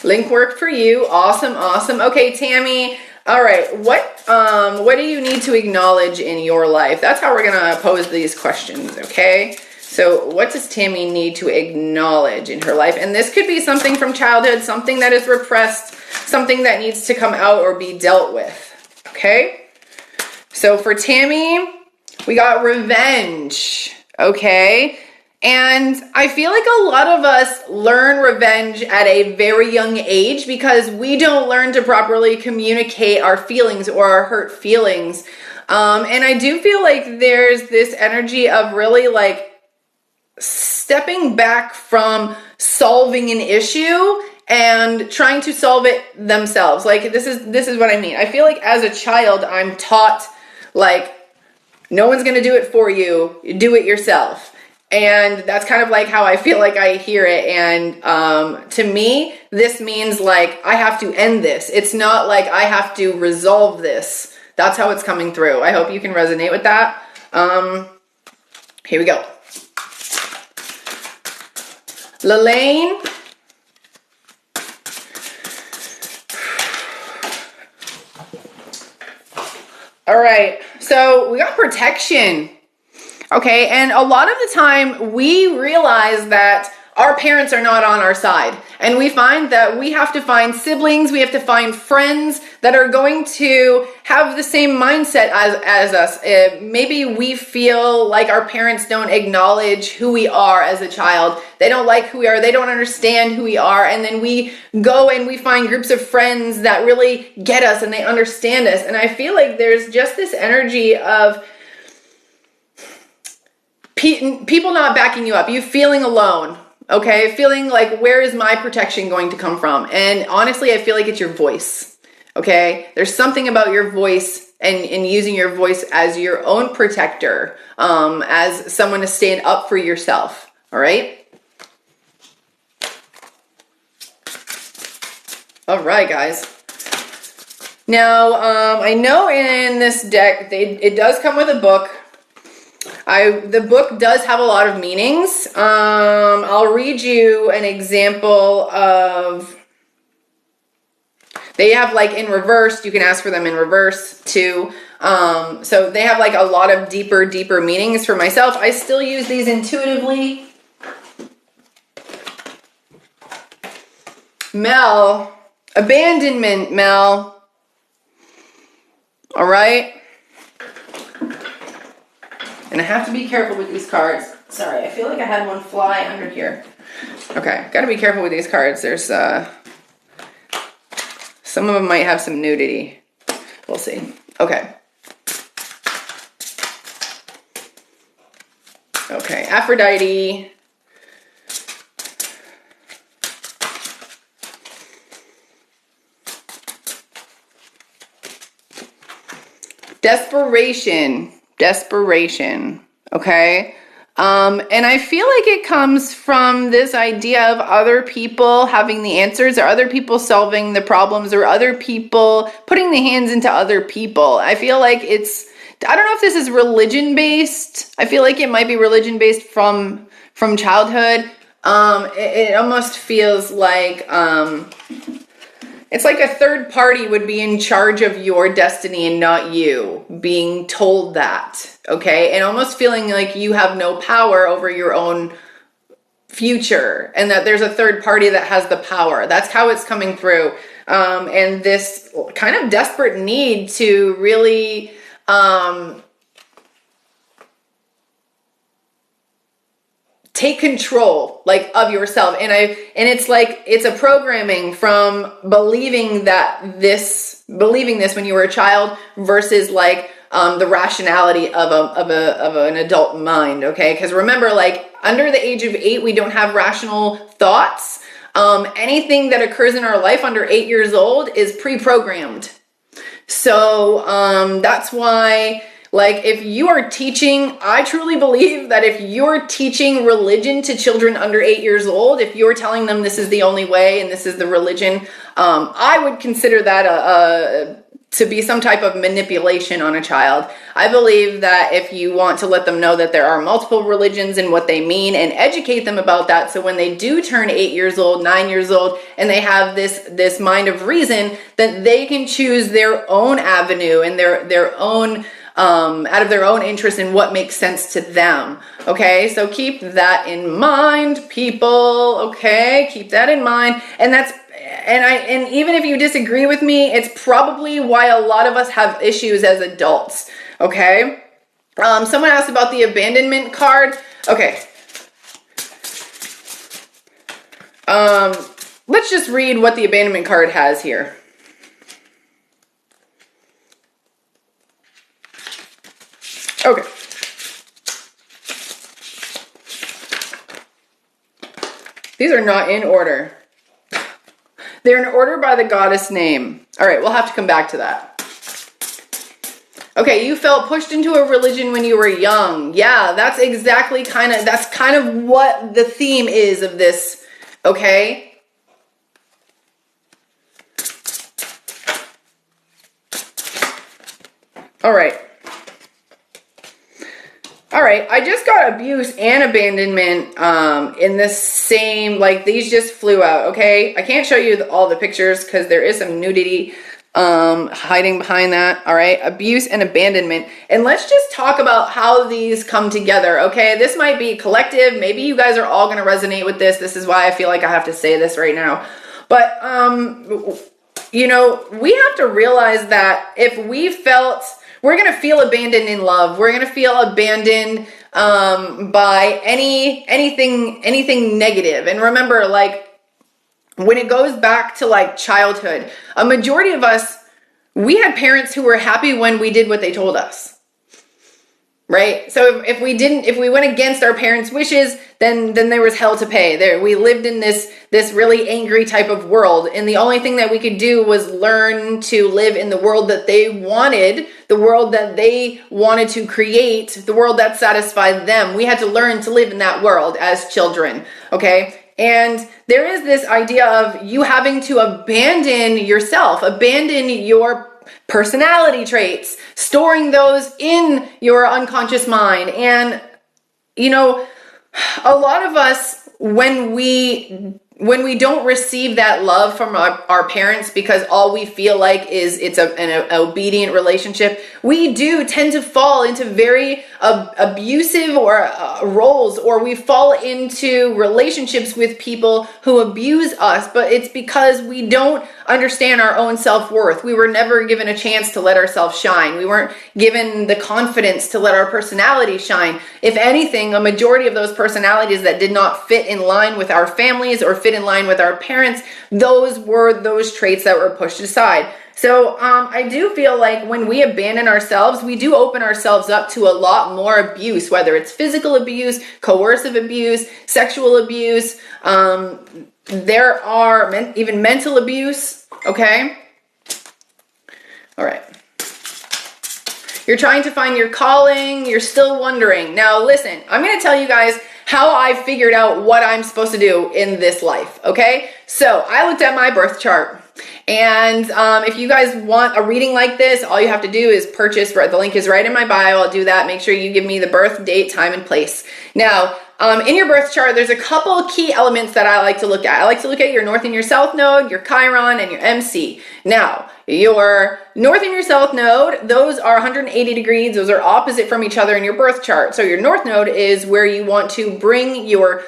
Link worked for you. Awesome, awesome. Okay, Tammy. All right. What do you need to acknowledge in your life? That's how we're gonna pose these questions. Okay. So, what does Tammy need to acknowledge in her life? And this could be something from childhood, something that is repressed, something that needs to come out or be dealt with. Okay. So for Tammy, we got revenge. Okay. And I feel like a lot of us learn revenge at a very young age because we don't learn to properly communicate our feelings or our hurt feelings. And I do feel like there's this energy of really like stepping back from solving an issue and trying to solve it themselves. Like this is what I mean. I feel like as a child, I'm taught like no one's going to do it for you. Do it yourself. And that's kind of like how I feel like I hear it. And to me, this means like I have to end this. It's not like I have to resolve this. That's how it's coming through. I hope you can resonate with that. Here we go. Lelaine. All right. So we got protection. Okay, and a lot of the time we realize that our parents are not on our side, and we find that we have to find siblings, we have to find friends that are going to have the same mindset as us. Maybe we feel like our parents don't acknowledge who we are as a child. They don't like who we are, they don't understand who we are, and then we go and we find groups of friends that really get us and they understand us. And I feel like there's just this energy of people not backing you up, you feeling alone, okay? Feeling like, where is my protection going to come from? And honestly, I feel like it's your voice, okay? There's something about your voice and using your voice as your own protector, as someone to stand up for yourself, all right? All right, guys. Now, I know in this deck, it does come with a book. The book does have a lot of meanings. I'll read you an example of, they have like in reverse, you can ask for them in reverse too. So they have like a lot of deeper meanings for myself. I still use these intuitively. Mel, abandonment, Mel. All right. And I have to be careful with these cards. Sorry, I feel like I had one fly under here. Okay, gotta be careful with these cards. There's, some of them might have some nudity. We'll see. Okay. Okay, Aphrodite. Desperation, okay? And I feel like it comes from this idea of other people having the answers, or other people solving the problems, or other people putting the hands into other people. I feel like I don't know if this is religion-based. I feel like it might be religion-based from childhood. It almost feels like, it's like a third party would be in charge of your destiny and not you, being told that, okay? And almost feeling like you have no power over your own future, and that there's a third party that has the power. That's how it's coming through. And this kind of desperate need to really take control, like, of yourself. And it's like, it's a programming from believing this when you were a child versus like the rationality of an adult mind. Okay, because remember, like, under the age of 8, we don't have rational thoughts. Anything that occurs in our life under 8 years old is pre-programmed. So that's why, like, if you are teaching, I truly believe that if you're teaching religion to children under 8 years old, if you're telling them this is the only way and this is the religion, I would consider that to be some type of manipulation on a child. I believe that if you want to let them know that there are multiple religions and what they mean, and educate them about that, so when they do turn 8 years old, 9 years old, and they have this mind of reason, that they can choose their own avenue and their own out of their own interest in what makes sense to them. Okay, so keep that in mind, people. Okay, keep that in mind. And even if you disagree with me, it's probably why a lot of us have issues as adults. Okay, someone asked about the abandonment card. Okay, let's just read what the abandonment card has here. Okay. These are not in order. They're in order by the goddess name. All right, we'll have to come back to that. Okay, you felt pushed into a religion when you were young. Yeah, that's kind of what the theme is of this, okay? All right. All right, I just got abuse and abandonment in the same, like, these just flew out, okay? I can't show you all the pictures because there is some nudity hiding behind that, all right? Abuse and abandonment. And let's just talk about how these come together, okay? This might be collective. Maybe you guys are all going to resonate with this. This is why I feel like I have to say this right now. But, you know, we have to realize that if we felt... We're going to feel abandoned in love. We're going to feel abandoned by anything negative. And remember, like, when it goes back to, like, childhood, a majority of us, we had parents who were happy when we did what they told us. Right? So if we went against our parents' wishes, then there was hell to pay. We lived in this really angry type of world. And the only thing that we could do was learn to live in the world that they wanted, the world that they wanted to create, the world that satisfied them. We had to learn to live in that world as children. Okay? And there is this idea of you having to abandon yourself, abandon your personality traits, storing those in your unconscious mind. And, a lot of us, when we don't receive that love from our parents because all we feel like is it's an obedient relationship, we do tend to fall into very abusive or roles, or we fall into relationships with people who abuse us, but it's because we don't understand our own self-worth. We were never given a chance to let ourselves shine. We weren't given the confidence to let our personality shine. If anything, a majority of those personalities that did not fit in line with our families or fit in line with our parents, those were those traits that were pushed aside. So I do feel like when we abandon ourselves, we do open ourselves up to a lot more abuse, whether it's physical abuse, coercive abuse, sexual abuse. There are even mental abuse, okay? All right. You're trying to find your calling. You're still wondering. Now, listen, I'm going to tell you guys how I figured out what I'm supposed to do in this life, okay? So I looked at my birth chart. And if you guys want a reading like this, all you have to do is purchase. The link is right in my bio. I'll do that. Make sure you give me the birth date, time, and place. Now, in your birth chart, there's a couple key elements that I like to look at. I like to look at your north and your south node, your Chiron, and your MC. Now, your north and your south node, those are 180 degrees. Those are opposite from each other in your birth chart. So your north node is where you want to bring your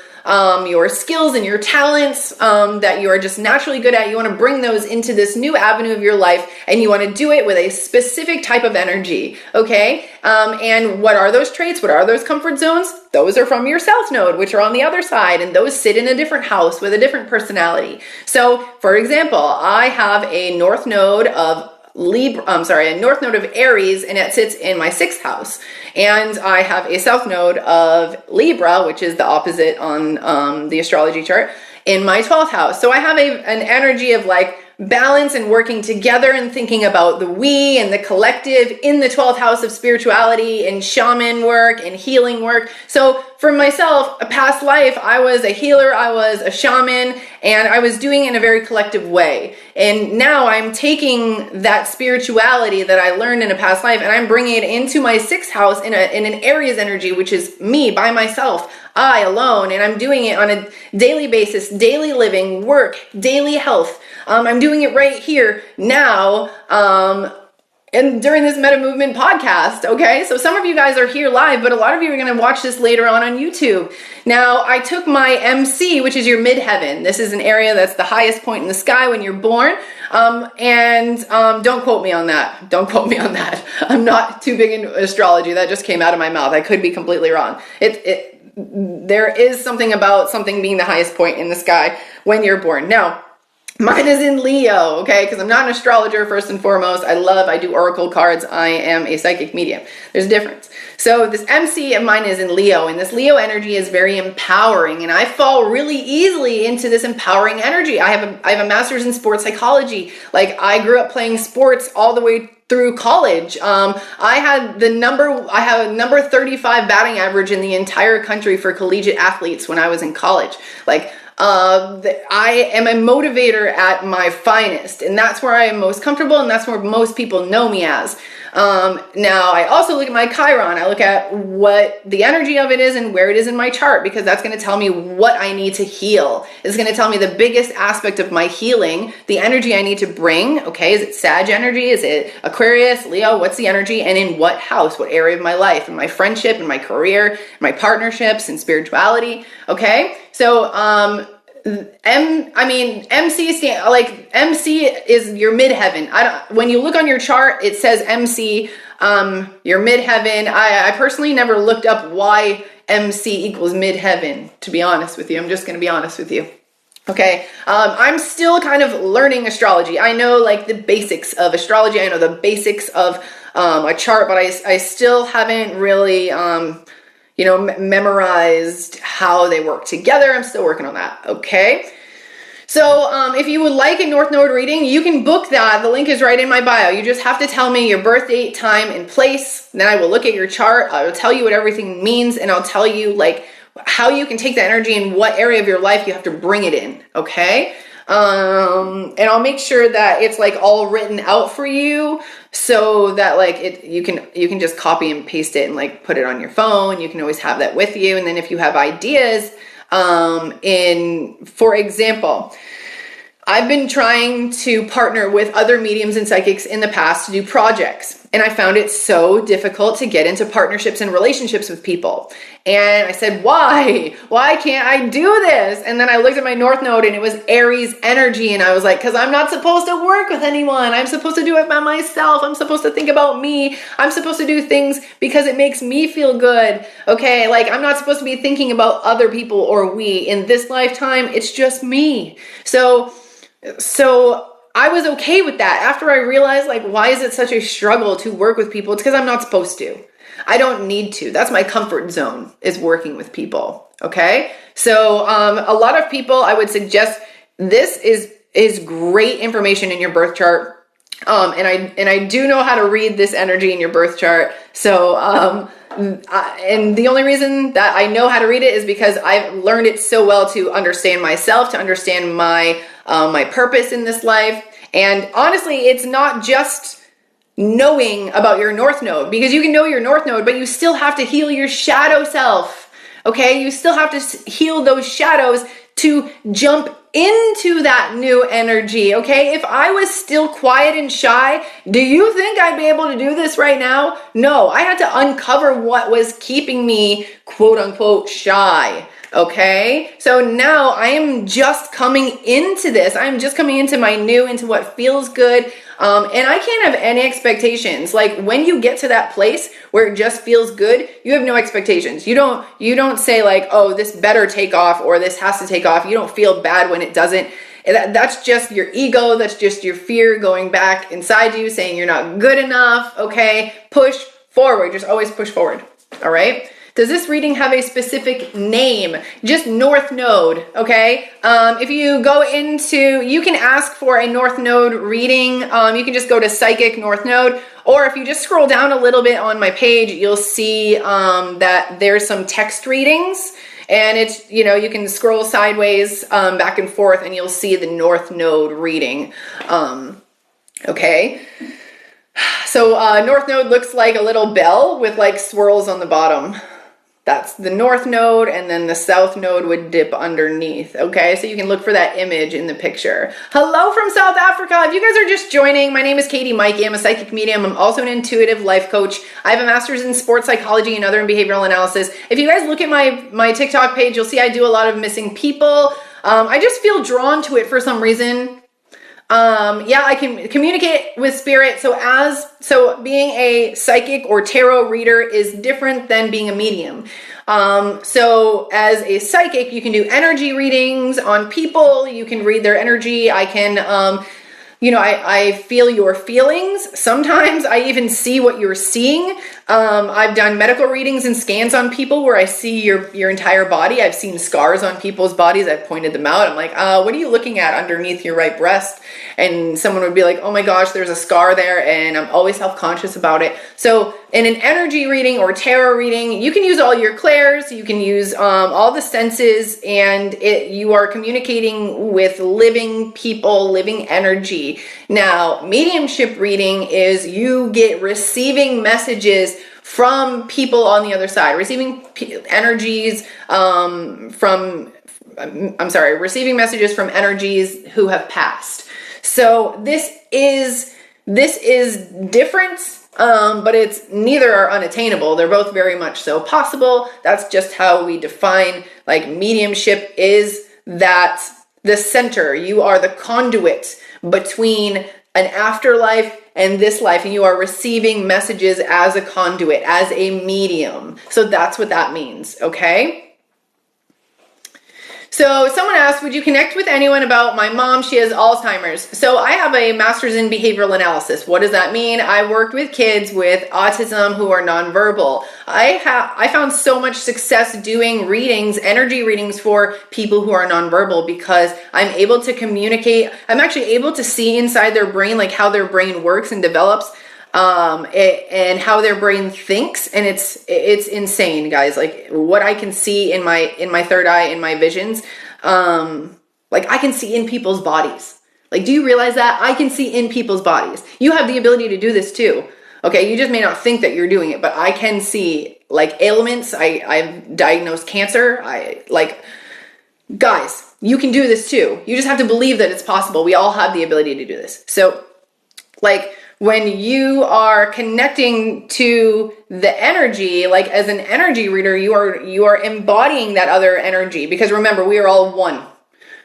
skills and your talents that you are just naturally good at. You want to bring those into this new avenue of your life, and you want to do it with a specific type of energy, okay? And what are those traits? What are those comfort zones? Those are from your south node, which are on the other side, and those sit in a different house with a different personality. So, for example, I have a north node of a north node of Aries, and it sits in my 6th house. And I have a south node of Libra, which is the opposite on the astrology chart, in my 12th house. So I have an energy of like balance and working together and thinking about the we and the collective in the 12th house of spirituality and shaman work and healing work. So for myself, a past life, I was a healer, I was a shaman, and I was doing it in a very collective way. And now I'm taking that spirituality that I learned in a past life and I'm bringing it into my 6th house in an Aries energy, which is me by myself, I alone, and I'm doing it on a daily basis, daily living, work, daily health. I'm doing it right here now, and during this Meta Movement podcast, okay? So some of you guys are here live, but a lot of you are going to watch this later on YouTube. Now, I took my MC, which is your midheaven. This is an area that's the highest point in the sky when you're born, and don't quote me on that. Don't quote me on that. I'm not too big into astrology. That just came out of my mouth. I could be completely wrong. There is something about something being the highest point in the sky when you're born. Now, mine is in Leo, okay? Because I'm not an astrologer, first and foremost. I do oracle cards. I am a psychic medium. There's a difference. So this MC of mine is in Leo, and this Leo energy is very empowering, and I fall really easily into this empowering energy. I have a master's in sports psychology. Like, I grew up playing sports all the way through college. I have a number 35 batting average in the entire country for collegiate athletes when I was in college. Like, I am a motivator at my finest, and that's where I am most comfortable, and that's where most people know me as. Now, I also look at my Chiron. I look at what the energy of it is and where it is in my chart, because that's going to tell me what I need to heal. It's going to tell me the biggest aspect of my healing, the energy I need to bring. Okay, is it Sag energy? Is it Aquarius, Leo? What's the energy? And in what house, what area of my life, in my friendship, in my career, in my partnerships, and spirituality? Okay, so, MC is your midheaven. When you look on your chart, it says MC, your midheaven. I personally never looked up why MC equals midheaven, to be honest with you. I'm just going to be honest with you. Okay. I'm still kind of learning astrology. I know like the basics of astrology. I know the basics of, a chart, but I still haven't really, memorized how they work together. I'm still working on that. Okay. So if you would like a North Node reading, you can book that. The link is right in my bio. You just have to tell me your birth date, time, and place. Then I will look at your chart. I will tell you what everything means, and I'll tell you like how you can take that energy and what area of your life you have to bring it in, okay? And I'll make sure that it's like all written out for you so that like you can just copy and paste it and like put it on your phone. You can always have that with you. And then if you have ideas, for example, I've been trying to partner with other mediums and psychics in the past to do projects. And I found it so difficult to get into partnerships and relationships with people. And I said, why? Why can't I do this? And then I looked at my North Node and it was Aries energy. And I was like, because I'm not supposed to work with anyone. I'm supposed to do it by myself. I'm supposed to think about me. I'm supposed to do things because it makes me feel good. Okay, like I'm not supposed to be thinking about other people or we. In this lifetime, it's just me. So I was okay with that. After I realized, like, why is it such a struggle to work with people? It's because I'm not supposed to. I don't need to. That's my comfort zone, is working with people. Okay? So a lot of people, I would suggest this is great information in your birth chart. And I do know how to read this energy in your birth chart. So and the only reason that I know how to read it is because I've learned it so well to understand myself, to understand my purpose in this life. And honestly, it's not just knowing about your North Node, because you can know your North Node, but you still have to heal your shadow self. Okay? You still have to heal those shadows to jump into that new energy. Okay? If I was still quiet and shy, do you think I'd be able to do this right now? No, I had to uncover what was keeping me quote unquote shy. Okay, so now I am just coming into this. I'm just coming into my new, into what feels good. And I can't have any expectations. Like when you get to that place where it just feels good, you have no expectations. You don't say like, oh, this better take off or this has to take off. You don't feel bad when it doesn't. That's just your ego. That's just your fear going back inside you saying you're not good enough. Okay, push forward. Just always push forward. All right. Does this reading have a specific name? Just North Node, okay? If you go into, you can ask for a North Node reading. You can just go to Psychic North Node, or if you just scroll down a little bit on my page, you'll see that there's some text readings, and it's, you can scroll sideways back and forth, and you'll see the North Node reading, okay? So North Node looks like a little bell with like swirls on the bottom. That's the North Node, and then the South Node would dip underneath, okay? So you can look for that image in the picture. Hello from South Africa. If you guys are just joining, my name is Katie Maike. I'm a psychic medium. I'm also an intuitive life coach. I have a master's in sports psychology and other in behavioral analysis. If you guys look at my TikTok page, you'll see I do a lot of missing people. I just feel drawn to it for some reason. I can communicate with spirit. So being a psychic or tarot reader is different than being a medium. So as a psychic, you can do energy readings on people. You can read their energy. I can, I feel your feelings. Sometimes I even see what you're seeing. I've done medical readings and scans on people where I see your entire body. I've seen scars on people's bodies. I've pointed them out. I'm like, what are you looking at underneath your right breast? And someone would be like, oh my gosh, there's a scar there. And I'm always self-conscious about it. So in an energy reading or tarot reading, you can use all your clairs. You can use all the senses, and you are communicating with living people, living energy. Now, mediumship reading is you get receiving messages from people on the other side, receiving energies receiving messages from energies who have passed. So this is different, but it's neither are unattainable. They're both very much so possible. That's just how we define, like, mediumship is that the center. You are the conduit between an afterlife and this life, and you are receiving messages as a conduit, as a medium. So that's what that means, okay? So someone asked, would you connect with anyone about my mom? She has Alzheimer's. So I have a master's in behavioral analysis. What does that mean? I worked with kids with autism who are nonverbal. I found so much success doing readings, energy readings for people who are nonverbal, because I'm able to communicate. I'm actually able to see inside their brain, like how their brain works and develops. and how their brain thinks. And it's insane, guys. Like what I can see in my third eye, in my visions, like I can see in people's bodies. Like, do you realize that? I can see in people's bodies. You have the ability to do this too. Okay, you just may not think that you're doing it, but I can see like ailments. I've diagnosed cancer. Guys, you can do this too. You just have to believe that it's possible. We all have the ability to do this. So like when you are connecting to the energy, like as an energy reader, you are embodying that other energy, because remember, we are all one.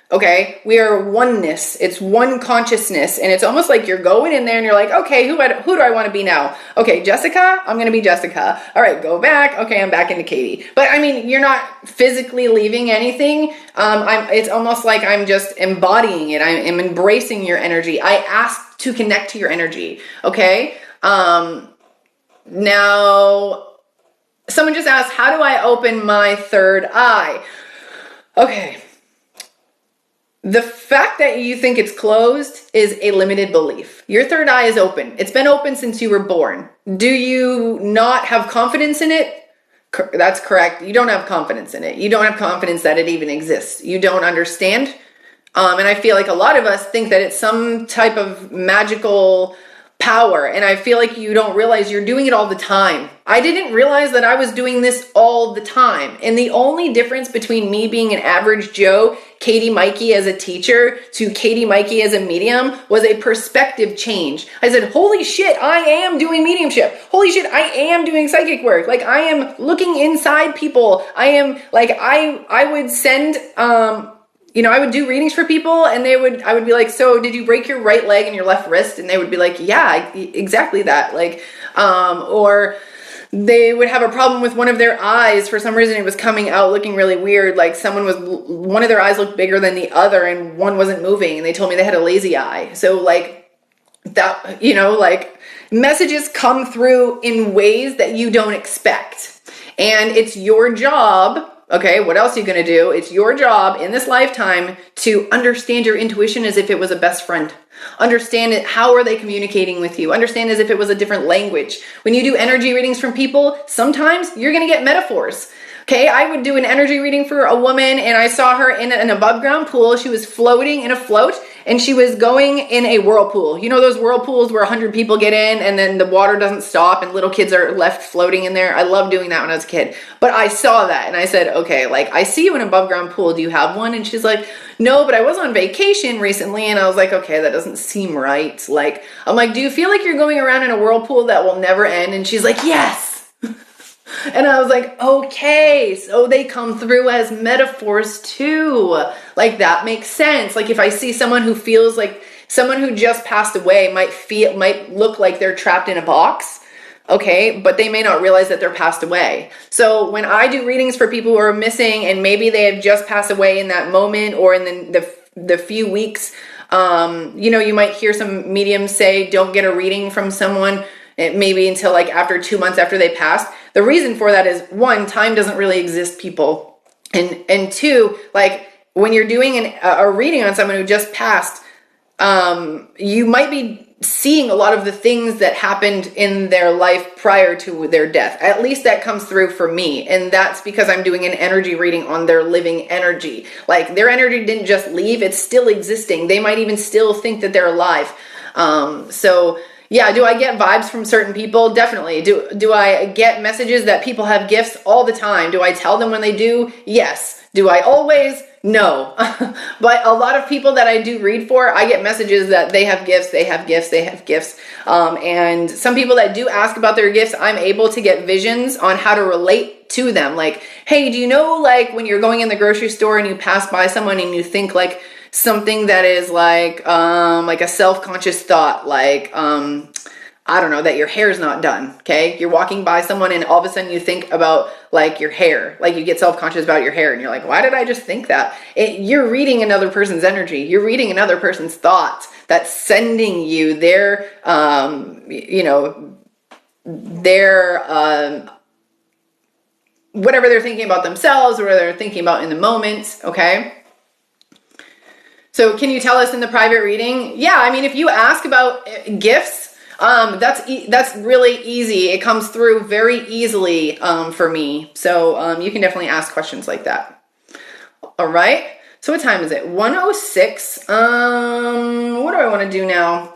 Okay, we are oneness. It's one consciousness, and it's almost like you're going in there and you're like, okay, who do I want to be now? Okay, Jessica, I'm going to be Jessica. All right, go back. Okay, I'm back into Katie. But I mean, you're not physically leaving anything. It's almost like I'm just embodying it. I'm embracing your energy. I ask to connect to your energy. Okay. Now, someone just asked, how do I open my third eye? Okay. The fact that you think it's closed is a limited belief. Your third eye is open. It's been open since you were born. Do you not have confidence in it? That's correct. You don't have confidence in it. You don't have confidence that it even exists. You don't understand. And I feel like a lot of us think that it's some type of magical power. And I feel like you don't realize you're doing it all the time. I didn't realize that I was doing this all the time. And the only difference between me being an average Joe, Katie Maike as a teacher, to Katie Maike as a medium was a perspective change. I said, holy shit, I am doing mediumship. Holy shit, I am doing psychic work. Like I am looking inside people. I am like, I would send, I would do readings for people, and I would be like, so did you break your right leg and your left wrist? And they would be like, yeah, exactly that. Like, or they would have a problem with one of their eyes. For some reason, it was coming out looking really weird. Like one of their eyes looked bigger than the other and one wasn't moving. And they told me they had a lazy eye. So like that, like messages come through in ways that you don't expect. And it's your job. Okay, what else are you going to do? It's your job in this lifetime to understand your intuition as if it was a best friend. Understand it. How are they communicating with you? Understand as if it was a different language. When you do energy readings from people, sometimes you're going to get metaphors. Okay, I would do an energy reading for a woman, and I saw her in an above ground pool. She was floating in a float, and she was going in a whirlpool. You know those whirlpools where 100 people get in and then the water doesn't stop and little kids are left floating in there? I loved doing that when I was a kid. But I saw that and I said, okay, like I see you in an above ground pool. Do you have one? And she's like, no, but I was on vacation recently. And I was like, okay, that doesn't seem right. Like, I'm like, do you feel like you're going around in a whirlpool that will never end? And she's like, yes. And I was like, okay, so they come through as metaphors too. Like that makes sense. Like if I see someone who feels like someone who just passed away might look like they're trapped in a box. Okay, but they may not realize that they're passed away. So when I do readings for people who are missing and maybe they have just passed away in that moment or in the few weeks, you might hear some mediums say, don't get a reading from someone maybe until like after 2 months after they passed. The reason for that is, one, time doesn't really exist, people. And two, like when you're doing a reading on someone who just passed, you might be seeing a lot of the things that happened in their life prior to their death. At least that comes through for me. And that's because I'm doing an energy reading on their living energy. Like their energy didn't just leave, it's still existing. They might even still think that they're alive. Yeah, do I get vibes from certain people? Definitely. Do I get messages that people have gifts all the time? Do I tell them when they do? Yes. Do I always? No. But a lot of people that I do read for, I get messages that they have gifts, they have gifts, they have gifts. And some people that do ask about their gifts, I'm able to get visions on how to relate to them. Like, hey, do you know like when you're going in the grocery store and you pass by someone and you think like something that is like a self-conscious thought, like, I don't know, that your hair's not done. Okay. You're walking by someone and all of a sudden you think about like your hair, like you get self-conscious about your hair and you're like, why did I just think that? You're reading another person's energy. You're reading another person's thoughts that's sending you their whatever they're thinking about themselves or whatever they're thinking about in the moment. Okay. So can you tell us in the private reading? Yeah, I mean, if you ask about gifts, That's really easy. It comes through very easily for me. So you can definitely ask questions like that. All right. So what time is it? 1:06. What do I want to do now?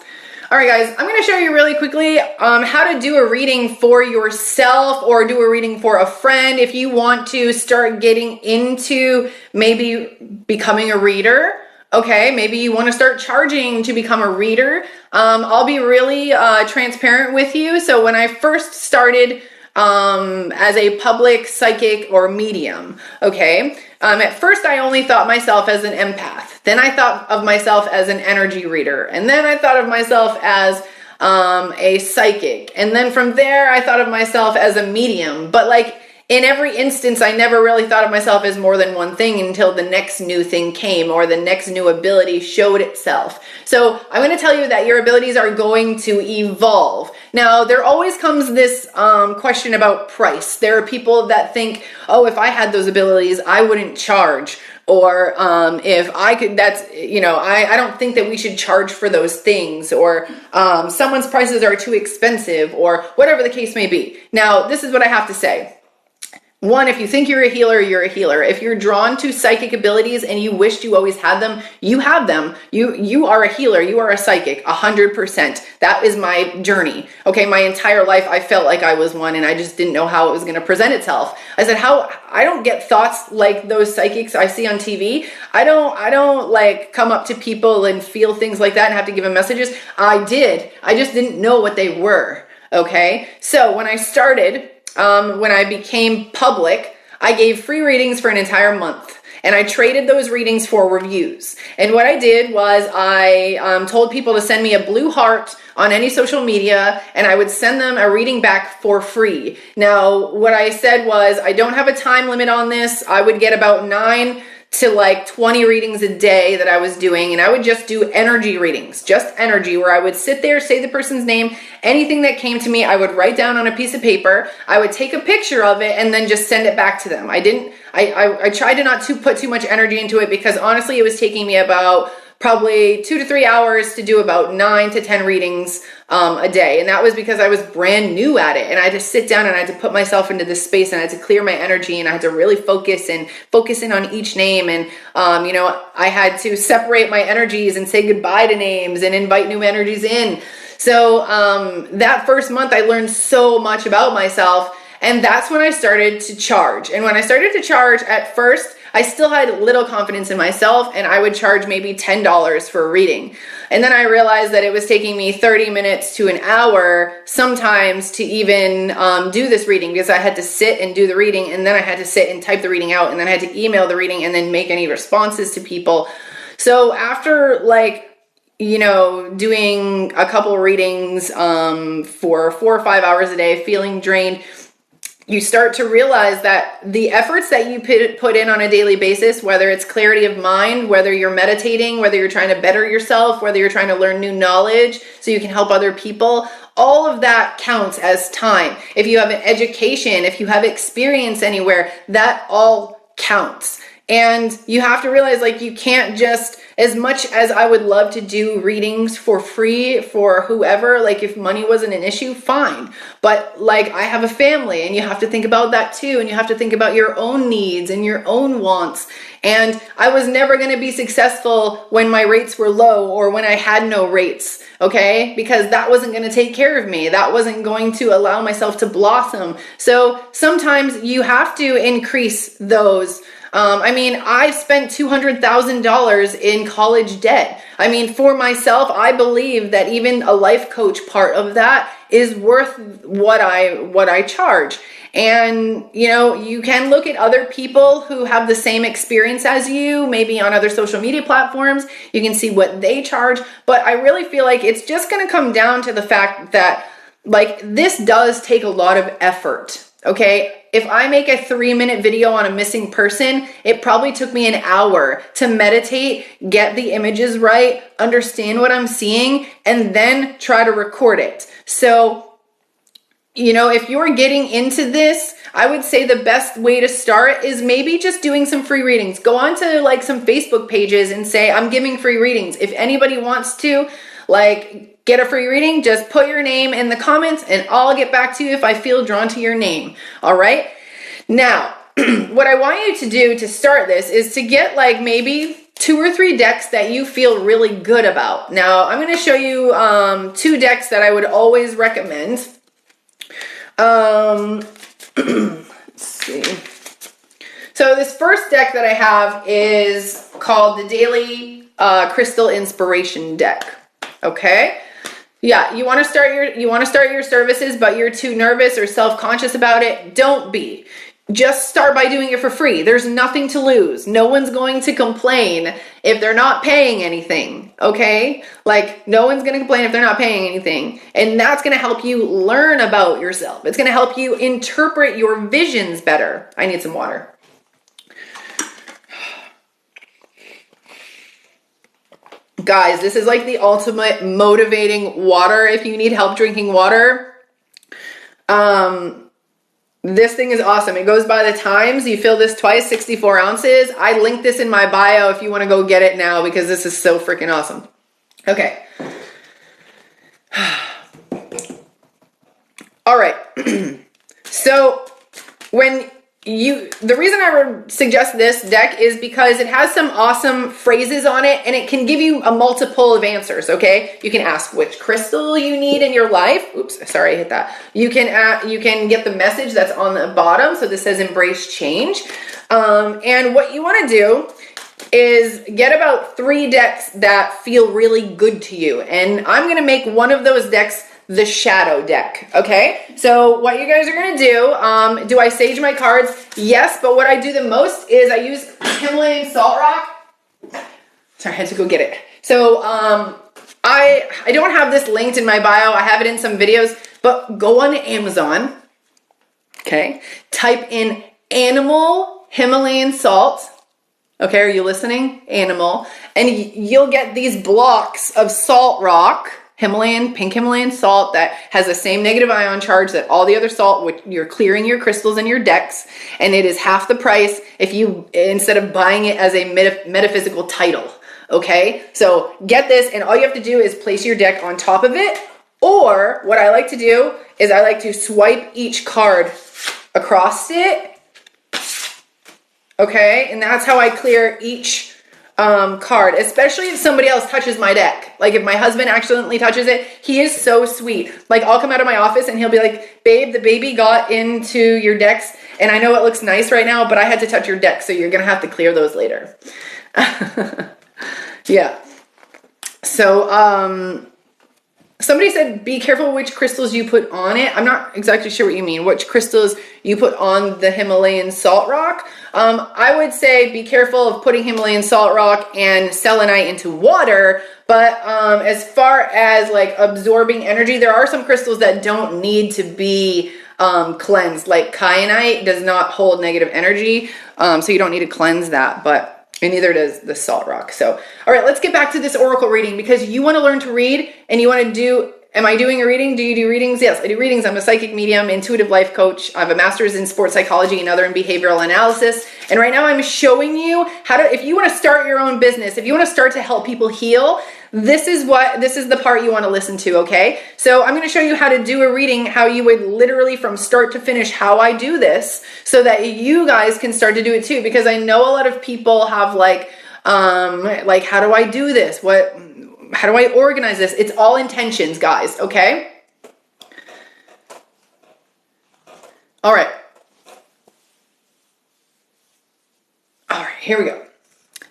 All right, guys, I'm going to show you really quickly how to do a reading for yourself or do a reading for a friend if you want to start getting into maybe becoming a reader. Okay, maybe you want to start charging to become a reader. I'll be really transparent with you. So when I first started as a public psychic or medium, okay, at first I only thought myself as an empath. Then I thought of myself as an energy reader. And then I thought of myself as a psychic. And then from there, I thought of myself as a medium. But like in every instance, I never really thought of myself as more than one thing until the next new thing came or the next new ability showed itself. So I'm going to tell you that your abilities are going to evolve. Now, there always comes this question about price. There are people that think, oh, if I had those abilities, I wouldn't charge. Or if I could, I don't think that we should charge for those things, or someone's prices are too expensive, or whatever the case may be. Now, this is what I have to say. One, if you think you're a healer, you're a healer. If you're drawn to psychic abilities and you wished you always had them, you have them. You are a healer. You are a psychic, 100%. That is my journey. Okay, my entire life I felt like I was one and I just didn't know how it was going to present itself. I said, I don't get thoughts like those psychics I see on TV. I don't like come up to people and feel things like that and have to give them messages. I did. I just didn't know what they were. Okay, so when I started, when I became public, I gave free readings for an entire month. And I traded those readings for reviews. And what I did was I told people to send me a blue heart on any social media, and I would send them a reading back for free. Now, what I said was, I don't have a time limit on this. I would get about 9 to like 20 readings a day that I was doing, and I would just do energy readings, just energy, where I would sit there, say the person's name, anything that came to me, I would write down on a piece of paper, I would take a picture of it, and then just send it back to them. I tried to not to put too much energy into it because honestly, it was taking me about probably 2 to 3 hours to do about 9 to 10 readings a day. And that was because I was brand new at it. And I had to sit down and I had to put myself into this space and I had to clear my energy and I had to really focus in on each name. And, I had to separate my energies and say goodbye to names and invite new energies in. So that first month I learned so much about myself. And that's when I started to charge. And when I started to charge at first, I still had little confidence in myself and I would charge maybe $10 for a reading. And then I realized that it was taking me 30 minutes to an hour sometimes to even do this reading because I had to sit and do the reading and then I had to sit and type the reading out and then I had to email the reading and then make any responses to people. So after doing a couple readings for 4 or 5 hours a day, feeling drained, you start to realize that the efforts that you put in on a daily basis, whether it's clarity of mind, whether you're meditating, whether you're trying to better yourself, whether you're trying to learn new knowledge so you can help other people, all of that counts as time. If you have an education, if you have experience anywhere, that all counts. And you have to realize, you can't just, as much as I would love to do readings for free for whoever, if money wasn't an issue, fine. But I have a family and you have to think about that too. And you have to think about your own needs and your own wants. And I was never going to be successful when my rates were low or when I had no rates. Okay? Because that wasn't going to take care of me. That wasn't going to allow myself to blossom. So sometimes you have to increase those. I spent $200,000 in college debt. For myself, I believe that even a life coach part of that is worth what I charge. And, you can look at other people who have the same experience as you, maybe on other social media platforms. You can see what they charge. But I really feel like it's just going to come down to the fact that, this does take a lot of effort. Okay? If I make a 3-minute video on a missing person, it probably took me an hour to meditate, get the images right, understand what I'm seeing, and then try to record it. So, if you're getting into this, I would say the best way to start is maybe just doing some free readings. Go on to some Facebook pages and say, I'm giving free readings. If anybody wants to, like get a free reading, just put your name in the comments and I'll get back to you if I feel drawn to your name. All right. Now, what I want you to do to start this is to get like maybe 2 or 3 decks that you feel really good about. Now, I'm going to show you 2 decks that I would always recommend. Let's see. So this first deck that I have is called the Daily Crystal Inspiration deck. Okay? Yeah, you want to start your services, but you're too nervous or self-conscious about it. Don't be. Just start by doing it for free. There's nothing to lose. No one's going to complain if they're not paying anything, okay? Like, no one's going to complain if they're not paying anything. And that's going to help you learn about yourself. It's going to help you interpret your visions better. I need some water. Guys, this is like the ultimate motivating water if you need help drinking water. This thing is awesome. It goes by the times. You fill this twice, 64 ounces. I linked this in my bio if you want to go get it now because this is so freaking awesome. Okay. All right. So the reason I would suggest this deck is because it has some awesome phrases on it and it can give you a multiple of answers, okay? You can ask which crystal you need in your life. Oops, sorry, I hit that. You can get the message that's on the bottom. So this says embrace change. And what you want to do is get about 3 decks that feel really good to you. And I'm going to make one of those decks the shadow deck, okay? So what you guys are gonna do I sage my cards? Yes, but what I do the most is I use Himalayan Salt Rock. Sorry, I had to go get it. So I don't have this linked in my bio. I have it in some videos, but go on Amazon, okay? Type in animal Himalayan salt. Okay, are you listening? Animal. And you'll get these blocks of salt rock, pink Himalayan salt that has the same negative ion charge that all the other salt, which you're clearing your crystals and your decks, and it is half the price instead of buying it as a metaphysical title, okay? So get this, and all you have to do is place your deck on top of it, or what I like to do is I like to swipe each card across it, okay? And that's how I clear each card, especially if somebody else touches my deck. Like if my husband accidentally touches it, he is so sweet. Like I'll come out of my office and he'll be like, babe, the baby got into your decks and I know it looks nice right now, but I had to touch your deck, so you're gonna have to clear those later. Yeah. So somebody said be careful which crystals you put on it. I'm not exactly sure what you mean. Which crystals you put on the Himalayan salt rock? I would say be careful of putting Himalayan salt rock and selenite into water. But as far as like absorbing energy, there are some crystals that don't need to be cleansed. Like kyanite does not hold negative energy, so you don't need to cleanse that. And neither does the salt rock. So, all right, let's get back to this oracle reading because you want to learn to read and you want to do, am I doing a reading? Do you do readings? Yes, I do readings. I'm a psychic medium, intuitive life coach. I have a master's in sports psychology and other in behavioral analysis. And right now I'm showing you how to, if you want to start your own business, if you want to start to help people heal, this is the part you want to listen to, okay? So I'm going to show you how to do a reading, how you would literally from start to finish, how I do this so that you guys can start to do it too. Because I know a lot of people have like how do I do this? How do I organize this? It's all intentions, guys, okay? All right. All right, here we go.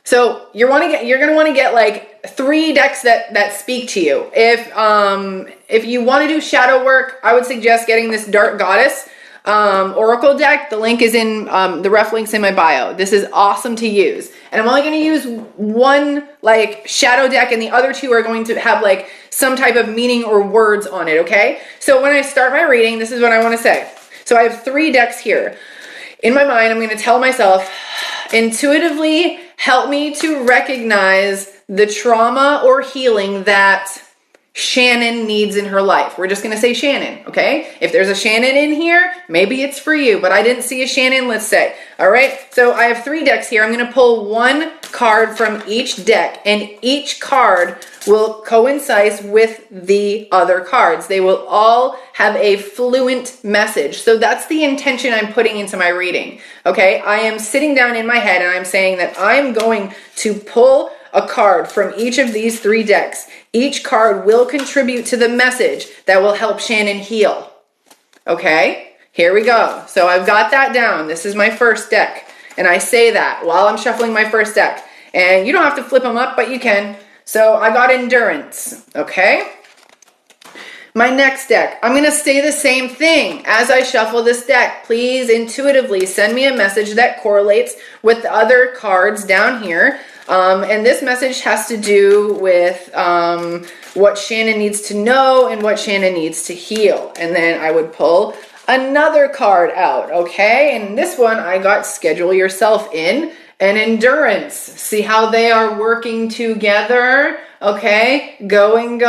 So you're going to want to get like 3 decks that speak to you. If you want to do shadow work, I would suggest getting this Dark Goddess Oracle deck. The link is in the ref links in my bio. This is awesome to use. And I'm only going to use one like shadow deck and the other 2 are going to have like some type of meaning or words on it, okay? So when I start my reading, this is what I want to say. So I have 3 decks here. In my mind, I'm going to tell myself, intuitively help me to recognize the trauma or healing that Shannon needs in her life. We're just going to say Shannon, okay? If there's a Shannon in here, maybe it's for you, but I didn't see a Shannon, let's say. All right, so I have 3 decks here. I'm going to pull 1 card from each deck, and each card will coincide with the other cards. They will all have a fluent message. So that's the intention I'm putting into my reading, okay? I am sitting down in my head and I'm saying that I'm going to pull a card from each of these 3 decks. Each card will contribute to the message that will help Shannon heal. Okay, here we go. So I've got that down. This is my first deck. And I say that while I'm shuffling my first deck. And you don't have to flip them up, but you can. So I got endurance. Okay. My next deck, I'm going to say the same thing as I shuffle this deck. Please intuitively send me a message that correlates with the other cards down here. And this message has to do with what Shannon needs to know and what Shannon needs to heal. And then I would pull another card out, okay? And this one I got schedule yourself in and endurance. See how they are working together, okay? Going,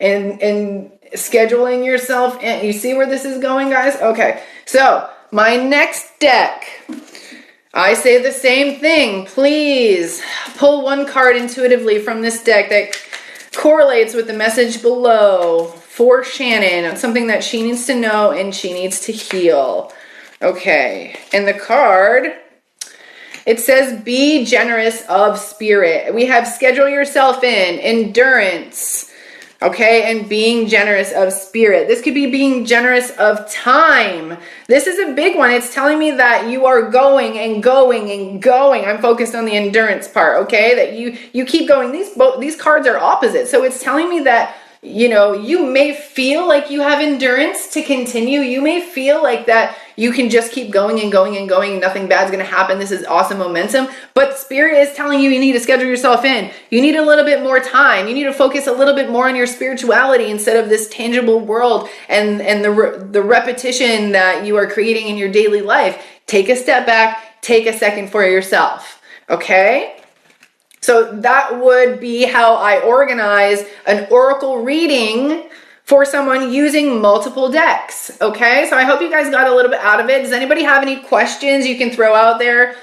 and scheduling yourself in. You see where this is going, guys? Okay, so my next deck, I say the same thing. Please pull 1 card intuitively from this deck that correlates with the message below for Shannon on something that she needs to know and she needs to heal. Okay, and the card, it says be generous of spirit. We have schedule yourself in, endurance, okay, and being generous of spirit. This could be being generous of time. This is a big one. It's telling me that you are going and going and going. I'm focused on the endurance part, okay, that you keep going. These cards are opposite. So it's telling me that, you know, you may feel like you have endurance to continue. You may feel like that you can just keep going and going and going. Nothing bad's going to happen. This is awesome momentum. But Spirit is telling you need to schedule yourself in. You need a little bit more time. You need to focus a little bit more on your spirituality instead of this tangible world and the repetition that you are creating in your daily life. Take a step back. Take a second for yourself. Okay? So that would be how I organize an oracle reading for someone using multiple decks. Okay, so I hope you guys got a little bit out of it. Does anybody have any questions you can throw out there?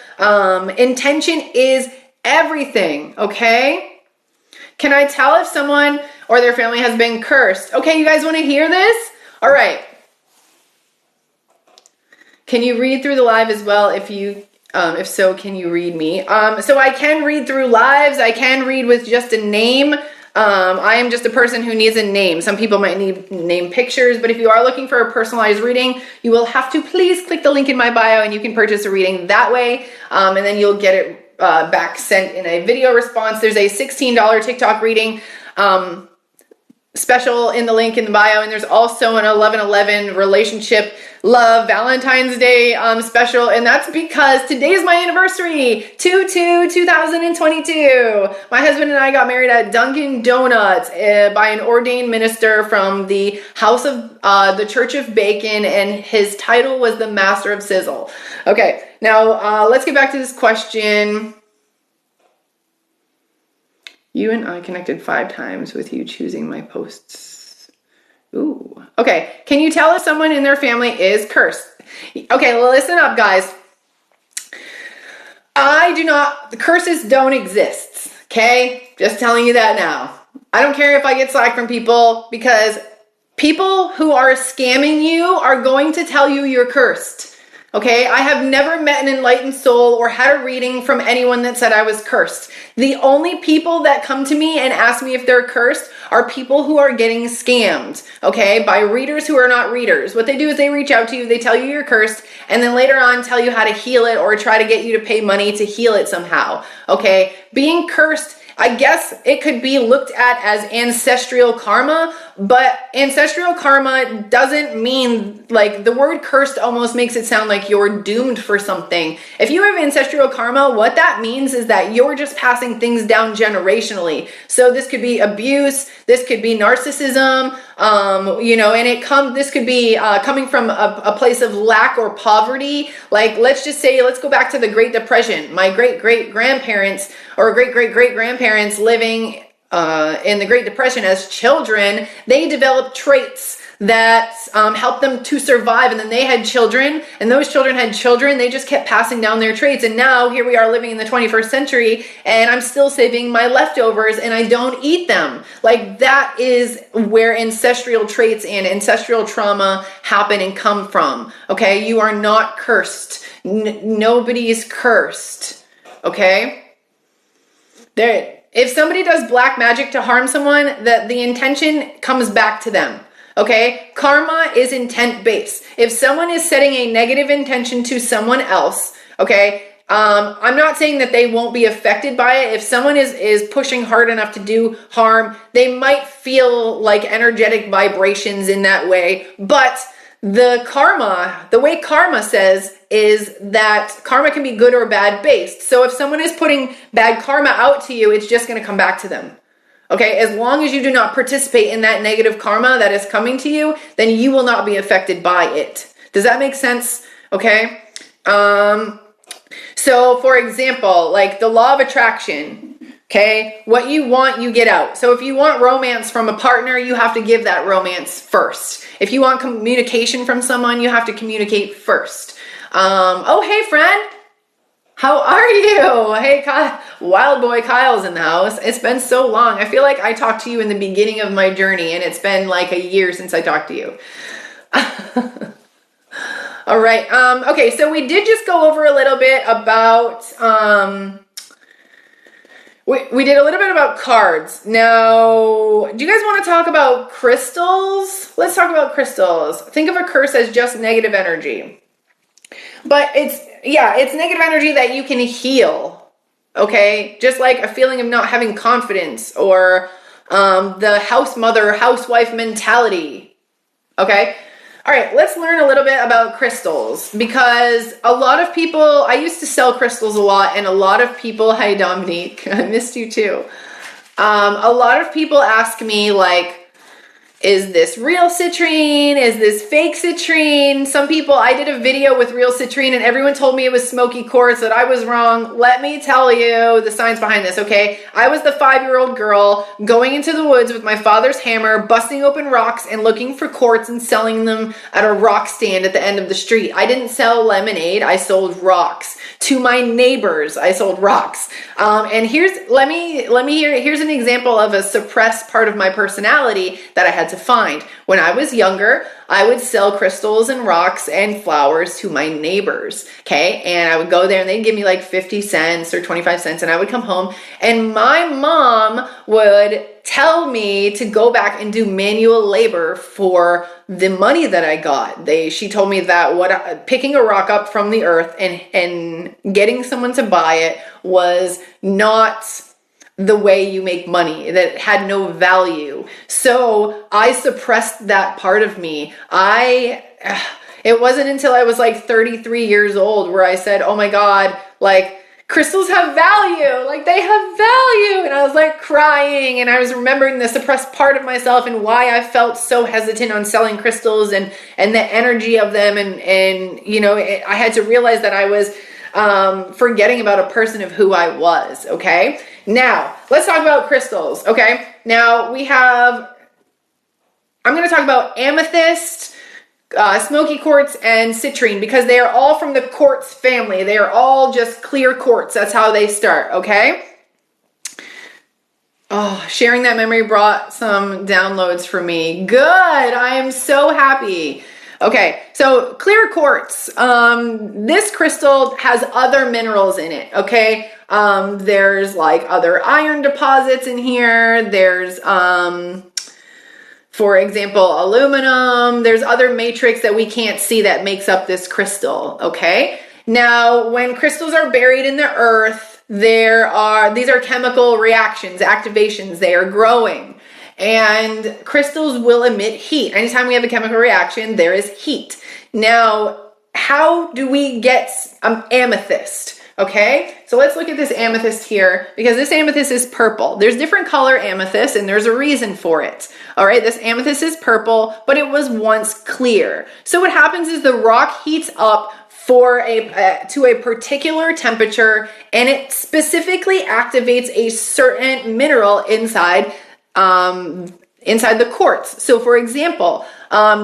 Intention is everything, okay? Can I tell if someone or their family has been cursed? Okay, you guys want to hear this? All right. Can you read through the live as well if so, can you read me? So I can read through lives. I can read with just a name. I am just a person who needs a name. Some people might need name pictures, but if you are looking for a personalized reading, you will have to please click the link in my bio and you can purchase a reading that way. And then you'll get it back sent in a video response. There's a $16 TikTok reading special in the link in the bio, and there's also an 11/11 relationship love Valentine's Day special, and that's because today is my anniversary, 2/2/2022. My husband and I got married at Dunkin' Donuts by an ordained minister from the House of the Church of Bacon, and his title was the Master of Sizzle. Okay, now let's get back to this question. You and I connected 5 times with you choosing my posts. Ooh. Okay. Can you tell if someone in their family is cursed? Okay, well, listen up, guys. The curses don't exist. Okay? Just telling you that now. I don't care if I get slack from people, because people who are scamming you are going to tell you you're cursed. Okay, I have never met an enlightened soul or had a reading from anyone that said I was cursed. The only people that come to me and ask me if they're cursed are people who are getting scammed, okay, by readers who are not readers. What they do is they reach out to you, they tell you you're cursed, and then later on tell you how to heal it or try to get you to pay money to heal it somehow, okay? Being cursed, I guess it could be looked at as ancestral karma, but ancestral karma doesn't mean, like, the word cursed almost makes it sound like you're doomed for something. If you have ancestral karma, what that means is that you're just passing things down generationally. So this could be abuse, this could be narcissism, and this could be coming from a place of lack or poverty. Like, let's go back to the Great Depression. My great-great-grandparents or great-great-great-grandparents living in the Great Depression as children, they developed traits that helped them to survive, and then they had children, and those children had children. They just kept passing down their traits, and now here we are living in the 21st century, and I'm still saving my leftovers, and I don't eat them. Like, that is where ancestral traits and ancestral trauma happen and come from. Okay, you are not cursed. Nobody's cursed. Okay, there. If somebody does black magic to harm someone, the intention comes back to them. Okay, karma is intent based. If someone is setting a negative intention to someone else, okay, I'm not saying that they won't be affected by it. If someone is pushing hard enough to do harm, they might feel like energetic vibrations in that way. But the way karma says is that karma can be good or bad based. So if someone is putting bad karma out to you, it's just going to come back to them. Okay, as long as you do not participate in that negative karma that is coming to you, then you will not be affected by it. Does that make sense? Okay. So for example, like the law of attraction, okay, what you want, you get out. So if you want romance from a partner, you have to give that romance first. If you want communication from someone, you have to communicate first. Oh, hey friend. How are you? Hey, Kyle. Wild boy Kyle's in the house. It's been so long. I feel like I talked to you in the beginning of my journey, and it's been like a year since I talked to you. All right. Okay, so we did just go over a little bit about, we did a little bit about cards. Now, do you guys want to talk about crystals? Let's talk about crystals. Think of a curse as just negative energy. But it's negative energy that you can heal, okay? Just like a feeling of not having confidence or the housewife mentality, okay? All right, let's learn a little bit about crystals, because a lot of people, I used to sell crystals a lot, and a lot of people, hi Dominique, I missed you too. A lot of people ask me like, is this real citrine? Is this fake citrine? Some people, I did a video with real citrine and everyone told me it was Smoky Quartz, that I was wrong. Let me tell you the science behind this, okay? I was the 5-year-old girl going into the woods with my father's hammer, busting open rocks and looking for quartz and selling them at a rock stand at the end of the street. I didn't sell lemonade, I sold rocks. To my neighbors, I sold rocks. And here's an example of a suppressed part of my personality that I had to find. When I was younger, I would sell crystals and rocks and flowers to my neighbors, okay? And I would go there and they'd give me like 50 cents or 25 cents, and I would come home and my mom would tell me to go back and do manual labor for the money that I got. She told me that picking a rock up from the earth and getting someone to buy it was not the way you make money, that it had no value. So I suppressed that part of me. It wasn't until I was like 33 years old where I said, oh my God, like crystals have value, like they have value. And I was like crying, and I was remembering the suppressed part of myself and why I felt so hesitant on selling crystals and the energy of them. And you know, I had to realize that I was forgetting about a person of who I was, okay? Now, let's talk about crystals, okay? Now, I'm going to talk about amethyst, smoky quartz, and citrine, because they are all from the quartz family. They are all just clear quartz. That's how they start, okay? Oh, sharing that memory brought some downloads for me. Good. I am so happy. Okay, so clear quartz. This crystal has other minerals in it, okay? There's like other iron deposits in here. There's, for example, aluminum. There's other matrix that we can't see that makes up this crystal, okay? Now, when crystals are buried in the earth, these are chemical reactions, activations. They are growing. And crystals will emit heat. Anytime we have a chemical reaction, there is heat. Now, how do we get amethyst? Okay, so let's look at this amethyst here, because this amethyst is purple. There's different color amethyst, and there's a reason for it. All right, this amethyst is purple, but it was once clear. So what happens is the rock heats up, for to a particular temperature, and it specifically activates a certain mineral inside the quartz. So for example,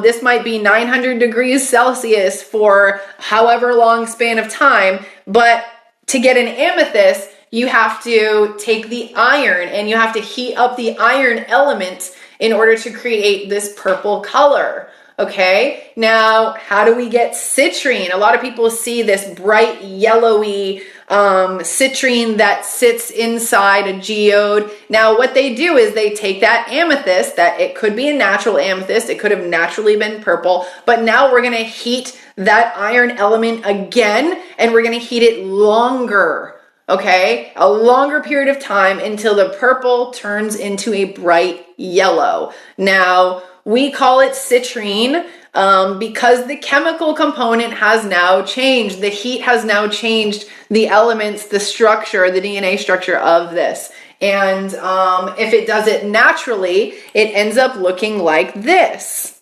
this might be 900 degrees Celsius for however long span of time, but to get an amethyst, you have to take the iron and you have to heat up the iron element in order to create this purple color. Okay, now how do we get citrine? A lot of people see this bright yellowy citrine that sits inside a geode. Now what they do is they take that amethyst, that it could be a natural amethyst, it could have naturally been purple, but now we're going to heat that iron element again, and we're going to heat it longer. Okay, a longer period of time until the purple turns into a bright yellow. Now, we call it citrine because the chemical component has now changed. The heat has now changed the elements, the structure, the DNA structure of this. And if it does it naturally, it ends up looking like this.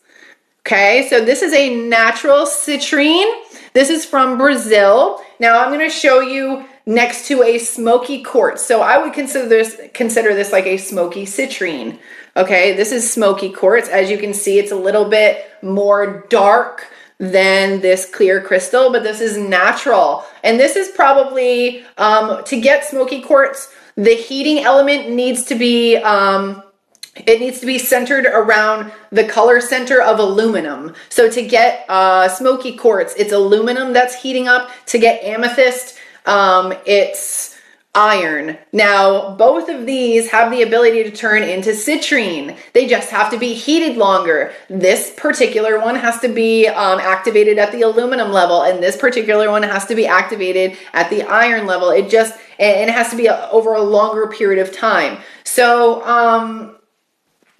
Okay, so this is a natural citrine. This is from Brazil. Now I'm going to show you next to a smoky quartz. So I would consider this like a smoky citrine. Okay, this is smoky quartz. As you can see, it's a little bit more dark than this clear crystal, but this is natural. And this is probably, to get smoky quartz, the heating element needs to be, it needs to be centered around the color center of aluminum. So to get smoky quartz, it's aluminum that's heating up. To get amethyst, it's iron. Now, both of these have the ability to turn into citrine. They just have to be heated longer. This particular one has to be activated at the aluminum level, and this particular one has to be activated at the iron level. And it has to be over a longer period of time. So,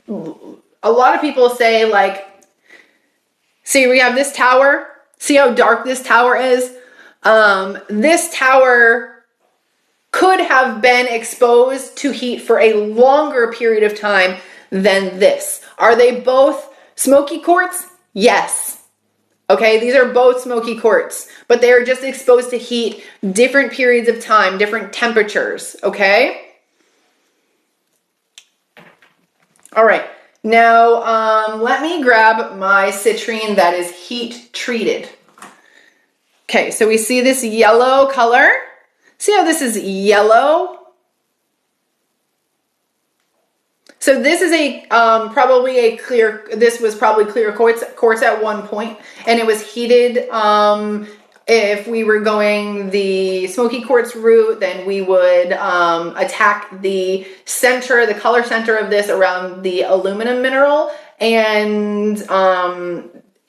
a lot of people say, like, see, we have this tower. See how dark this tower is? This tower could have been exposed to heat for a longer period of time than this. Are they both smoky quartz? Yes. Okay, these are both smoky quartz, but they are just exposed to heat different periods of time, different temperatures, okay? All right, now let me grab my citrine that is heat treated. Okay, so we see this yellow color. See how this is yellow? So this is a probably a clear, this was probably clear quartz at one point, and it was heated. If we were going the smoky quartz route, then we would attack the center, the color center of this around the aluminum mineral, and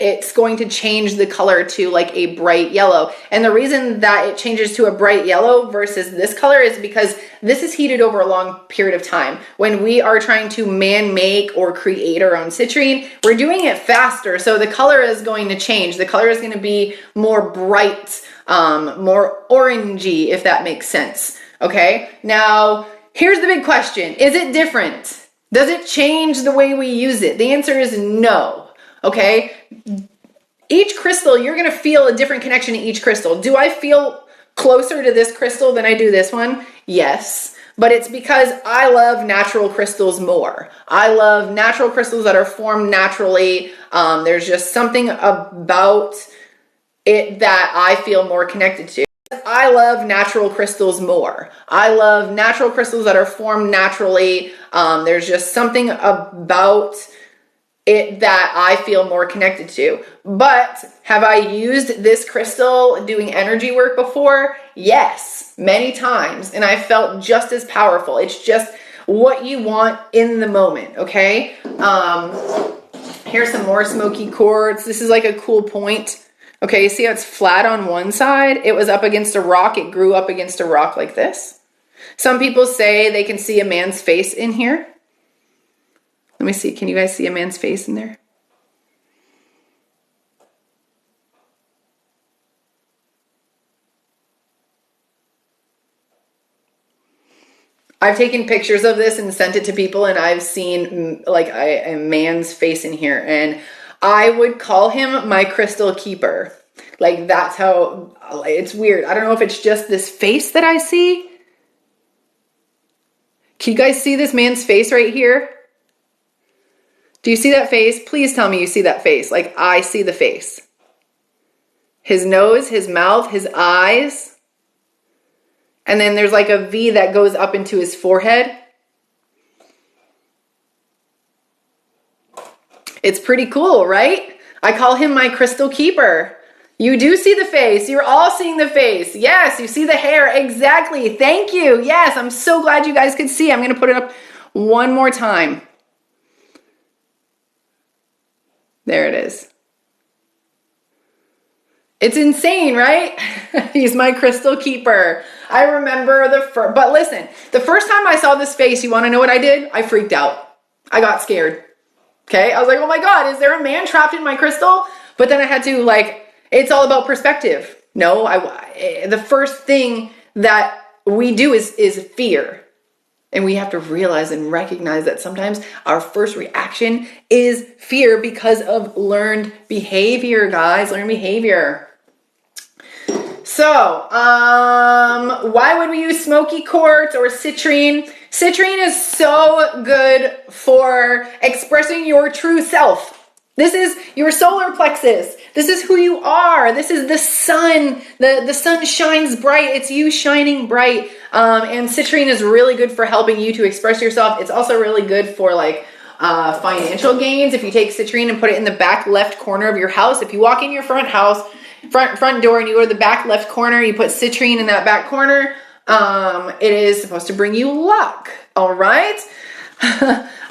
it's going to change the color to like a bright yellow. And the reason that it changes to a bright yellow versus this color is because this is heated over a long period of time. When we are trying to man-make or create our own citrine, we're doing it faster. So the color is going to change. The color is going to be more bright, more orangey, if that makes sense. Okay, now here's the big question. Is it different? Does it change the way we use it? The answer is no. Okay, each crystal, you're going to feel a different connection to each crystal. Do I feel closer to this crystal than I do this one? Yes, but it's because I love natural crystals more. I love natural crystals that are formed naturally. There's just something about it that I feel more connected to. I love natural crystals more. I love natural crystals that are formed naturally. There's just something about it that I feel more connected to. But have I used this crystal doing energy work before? Yes, many times. And I felt just as powerful. It's just what you want in the moment, okay? Here's some more smoky quartz. This is like a cool point. Okay, you see how it's flat on one side? It was up against a rock. It grew up against a rock like this. Some people say they can see a man's face in here. Let me see. Can you guys see a man's face in there? I've taken pictures of this and sent it to people, and I've seen like a man's face in here, and I would call him my crystal keeper. Like, that's how, it's weird. I don't know if it's just this face that I see. Can you guys see this man's face right here? Do you see that face? Please tell me you see that face. Like, I see the face. His nose, his mouth, his eyes. And then there's like a V that goes up into his forehead. It's pretty cool, right? I call him my crystal keeper. You do see the face. You're all seeing the face. Yes, you see the hair. Exactly. Thank you. Yes, I'm so glad you guys could see. I'm going to put it up one more time. There it is. It's insane, right? He's my crystal keeper. I remember but listen, the first time I saw this face, you want to know what I did? I freaked out. I got scared. Okay. I was like, oh my God, is there a man trapped in my crystal? But then I had to, like, it's all about perspective. No, the first thing that we do is fear. And we have to realize and recognize that sometimes our first reaction is fear because of learned behavior, guys. Learned behavior. So, why would we use Smoky Quartz or citrine? Citrine is so good for expressing your true self. This is your solar plexus. This is who you are. This is the sun. The sun shines bright. It's you shining bright. And citrine is really good for helping you to express yourself. It's also really good for like financial gains. If you take citrine and put it in the back left corner of your house, if you walk in your front door and you go to the back left corner, you put citrine in that back corner, it is supposed to bring you luck. All right.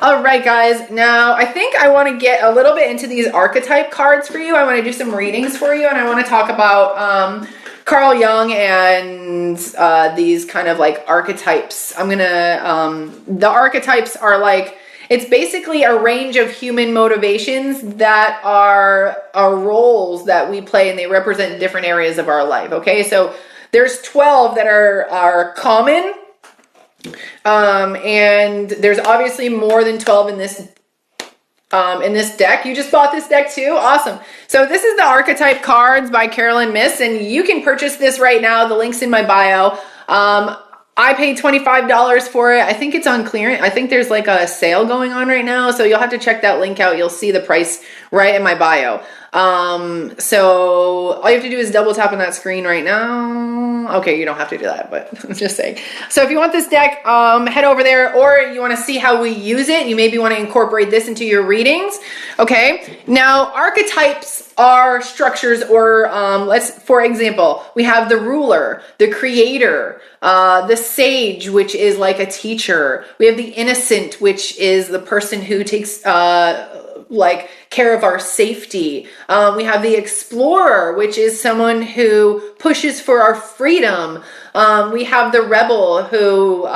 All right, guys. Now, I think I want to get a little bit into these archetype cards for you. I want to do some readings for you, and I want to talk about Carl Jung and these kind of like archetypes. The archetypes are like, it's basically a range of human motivations that are roles that we play, and they represent different areas of our life. Okay, so there's 12 that are common. And there's obviously more than 12 in this deck. You just bought this deck too? Awesome. So this is the Archetype Cards by Carolyn Miss, and you can purchase this right now. The link's in my bio. I paid $25 for it. I think it's on clearance. I think there's like a sale going on right now. So you'll have to check that link out. You'll see the price right in my bio. So all you have to do is double tap on that screen right now. Okay, you don't have to do that, but I'm just saying. So if you want this deck, head over there, or you want to see how we use it, you maybe want to incorporate this into your readings. Okay. Now, archetypes are structures, or for example, we have the ruler, the creator, the sage, which is like a teacher. We have the innocent, which is the person who takes like care of our safety. We have the explorer, which is someone who pushes for our freedom. We have the rebel, who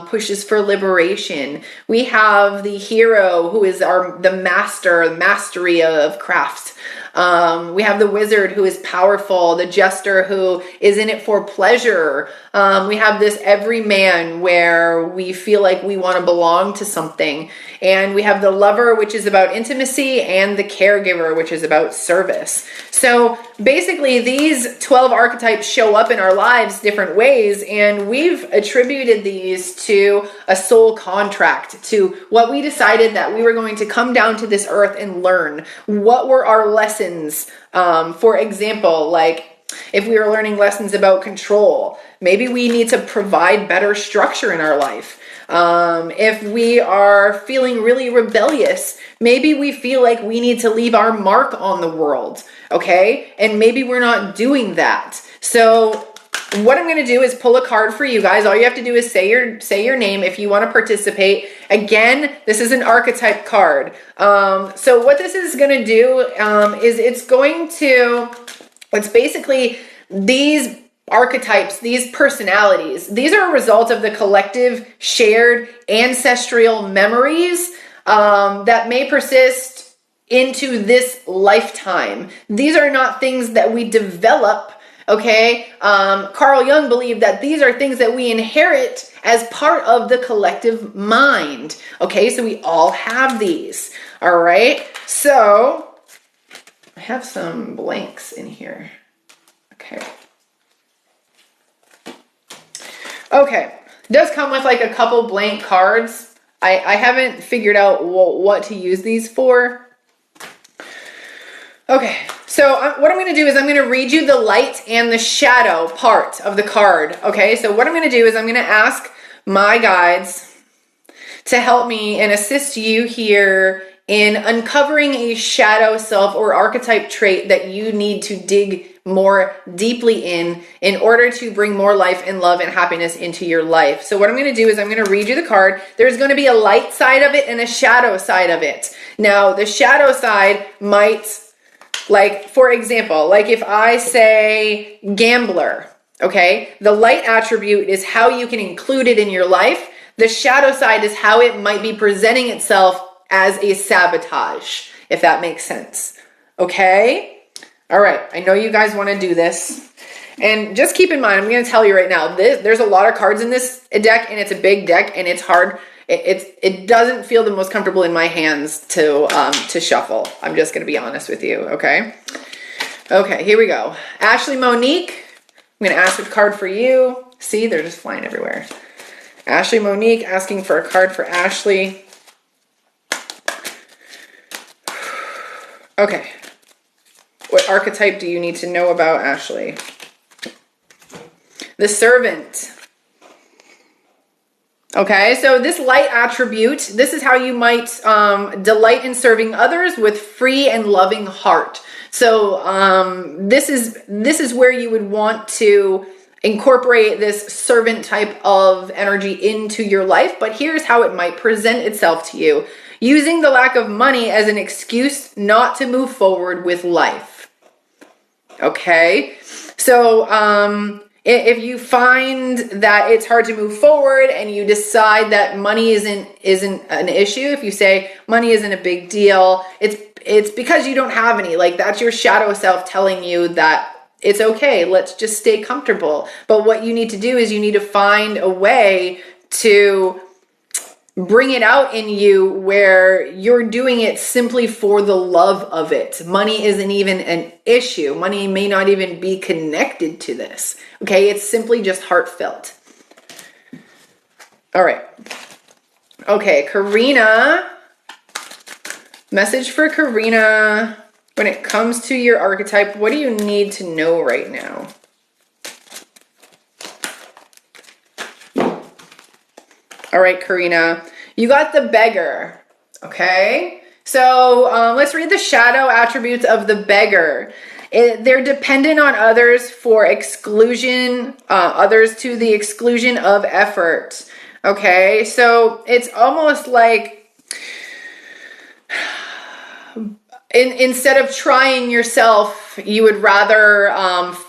pushes for liberation. We have the hero, who is the mastery of crafts. We have the wizard, who is powerful, the jester, who is in it for pleasure. We have this everyman, where we feel like we want to belong to something. And we have the lover, which is about intimacy, and the caregiver, which is about service. So basically, these 12 archetypes show up in our lives different ways, and we've attributed these to a soul contract, to what we decided that we were going to come down to this earth and learn. What were our lessons? For example, like if we were learning lessons about control, maybe we need to provide better structure in our life. If we are feeling really rebellious, maybe we feel like we need to leave our mark on the world, okay? And maybe we're not doing that. So what I'm going to do is pull a card for you guys. All you have to do is say your name if you want to participate. Again, this is an archetype card. So what this is going to do is it's basically these archetypes, these personalities. These are a result of the collective shared ancestral memories that may persist into this lifetime. These are not things that we develop. Okay, Carl Jung believed that these are things that we inherit as part of the collective mind. Okay, so we all have these. All right, so have some blanks in here. Okay. Okay. It does come with like a couple blank cards. I haven't figured out what to use these for. Okay. So what I'm going to do is I'm going to read you the light and the shadow part of the card. Okay. So what I'm going to do is I'm going to ask my guides to help me and assist you here in uncovering a shadow self or archetype trait that you need to dig more deeply in order to bring more life and love and happiness into your life. So what I'm going to do is I'm going to read you the card. There's going to be a light side of it and a shadow side of it. Now, the shadow side might, like, for example, like if I say gambler, okay, the light attribute is how you can include it in your life. The shadow side is how it might be presenting itself as a sabotage, if that makes sense. Okay? All right. I know you guys want to do this. And just keep in mind, I'm going to tell you right now, there's a lot of cards in this deck, and it's a big deck, and it's hard. It doesn't feel the most comfortable in my hands to shuffle. I'm just going to be honest with you. Okay? Okay, here we go. Ashley Monique, I'm going to ask a card for you. See, they're just flying everywhere. Ashley Monique asking for a card for Ashley. Okay. What archetype do you need to know about Ashley? The Servant. Okay, so this light attribute, this is how you might delight in serving others with free and loving heart. So this is where you would want to incorporate this servant type of energy into your life, but here's how it might present itself to you. Using the lack of money as an excuse not to move forward with life. Okay, so if you find that it's hard to move forward and you decide that money isn't an issue, if you say money isn't a big deal, it's because you don't have any. Like, that's your shadow self telling you that it's okay, let's just stay comfortable. But what you need to do is you need to find a way to bring it out in you where you're doing it simply for the love of it. Money isn't even an issue. Money may not even be connected to this. Okay, it's simply just heartfelt. All right. Okay, Karina. Message for Karina. When it comes to your archetype, what do you need to know right now? All right, Karina, you got the Beggar, okay? So let's read the shadow attributes of the Beggar. They're dependent on others for exclusion, others to the exclusion of effort, okay? So it's almost like instead of trying yourself, you would rather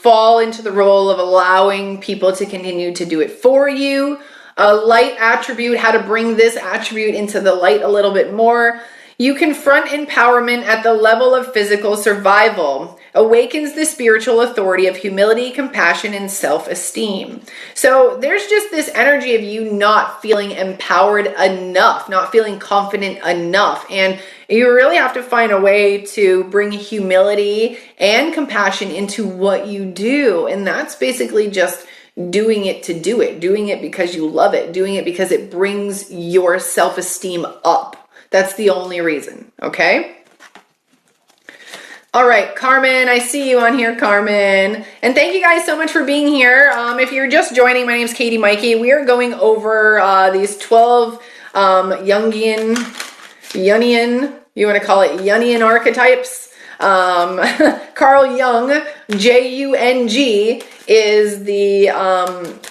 fall into the role of allowing people to continue to do it for you. A light attribute, how to bring this attribute into the light a little bit more. You confront empowerment at the level of physical survival. Awakens the spiritual authority of humility, compassion, and self-esteem. So there's just this energy of you not feeling empowered enough, not feeling confident enough. And you really have to find a way to bring humility and compassion into what you do. And that's basically just doing it to do it, doing it because you love it, doing it because it brings your self-esteem up. That's the only reason, okay? All right, Carmen, I see you on here, Carmen. And thank you guys so much for being here. If you're just joining, my name is Katie Maike. We are going over these 12 Jungian, you want to call it Jungian archetypes. Carl Jung, Jung, is the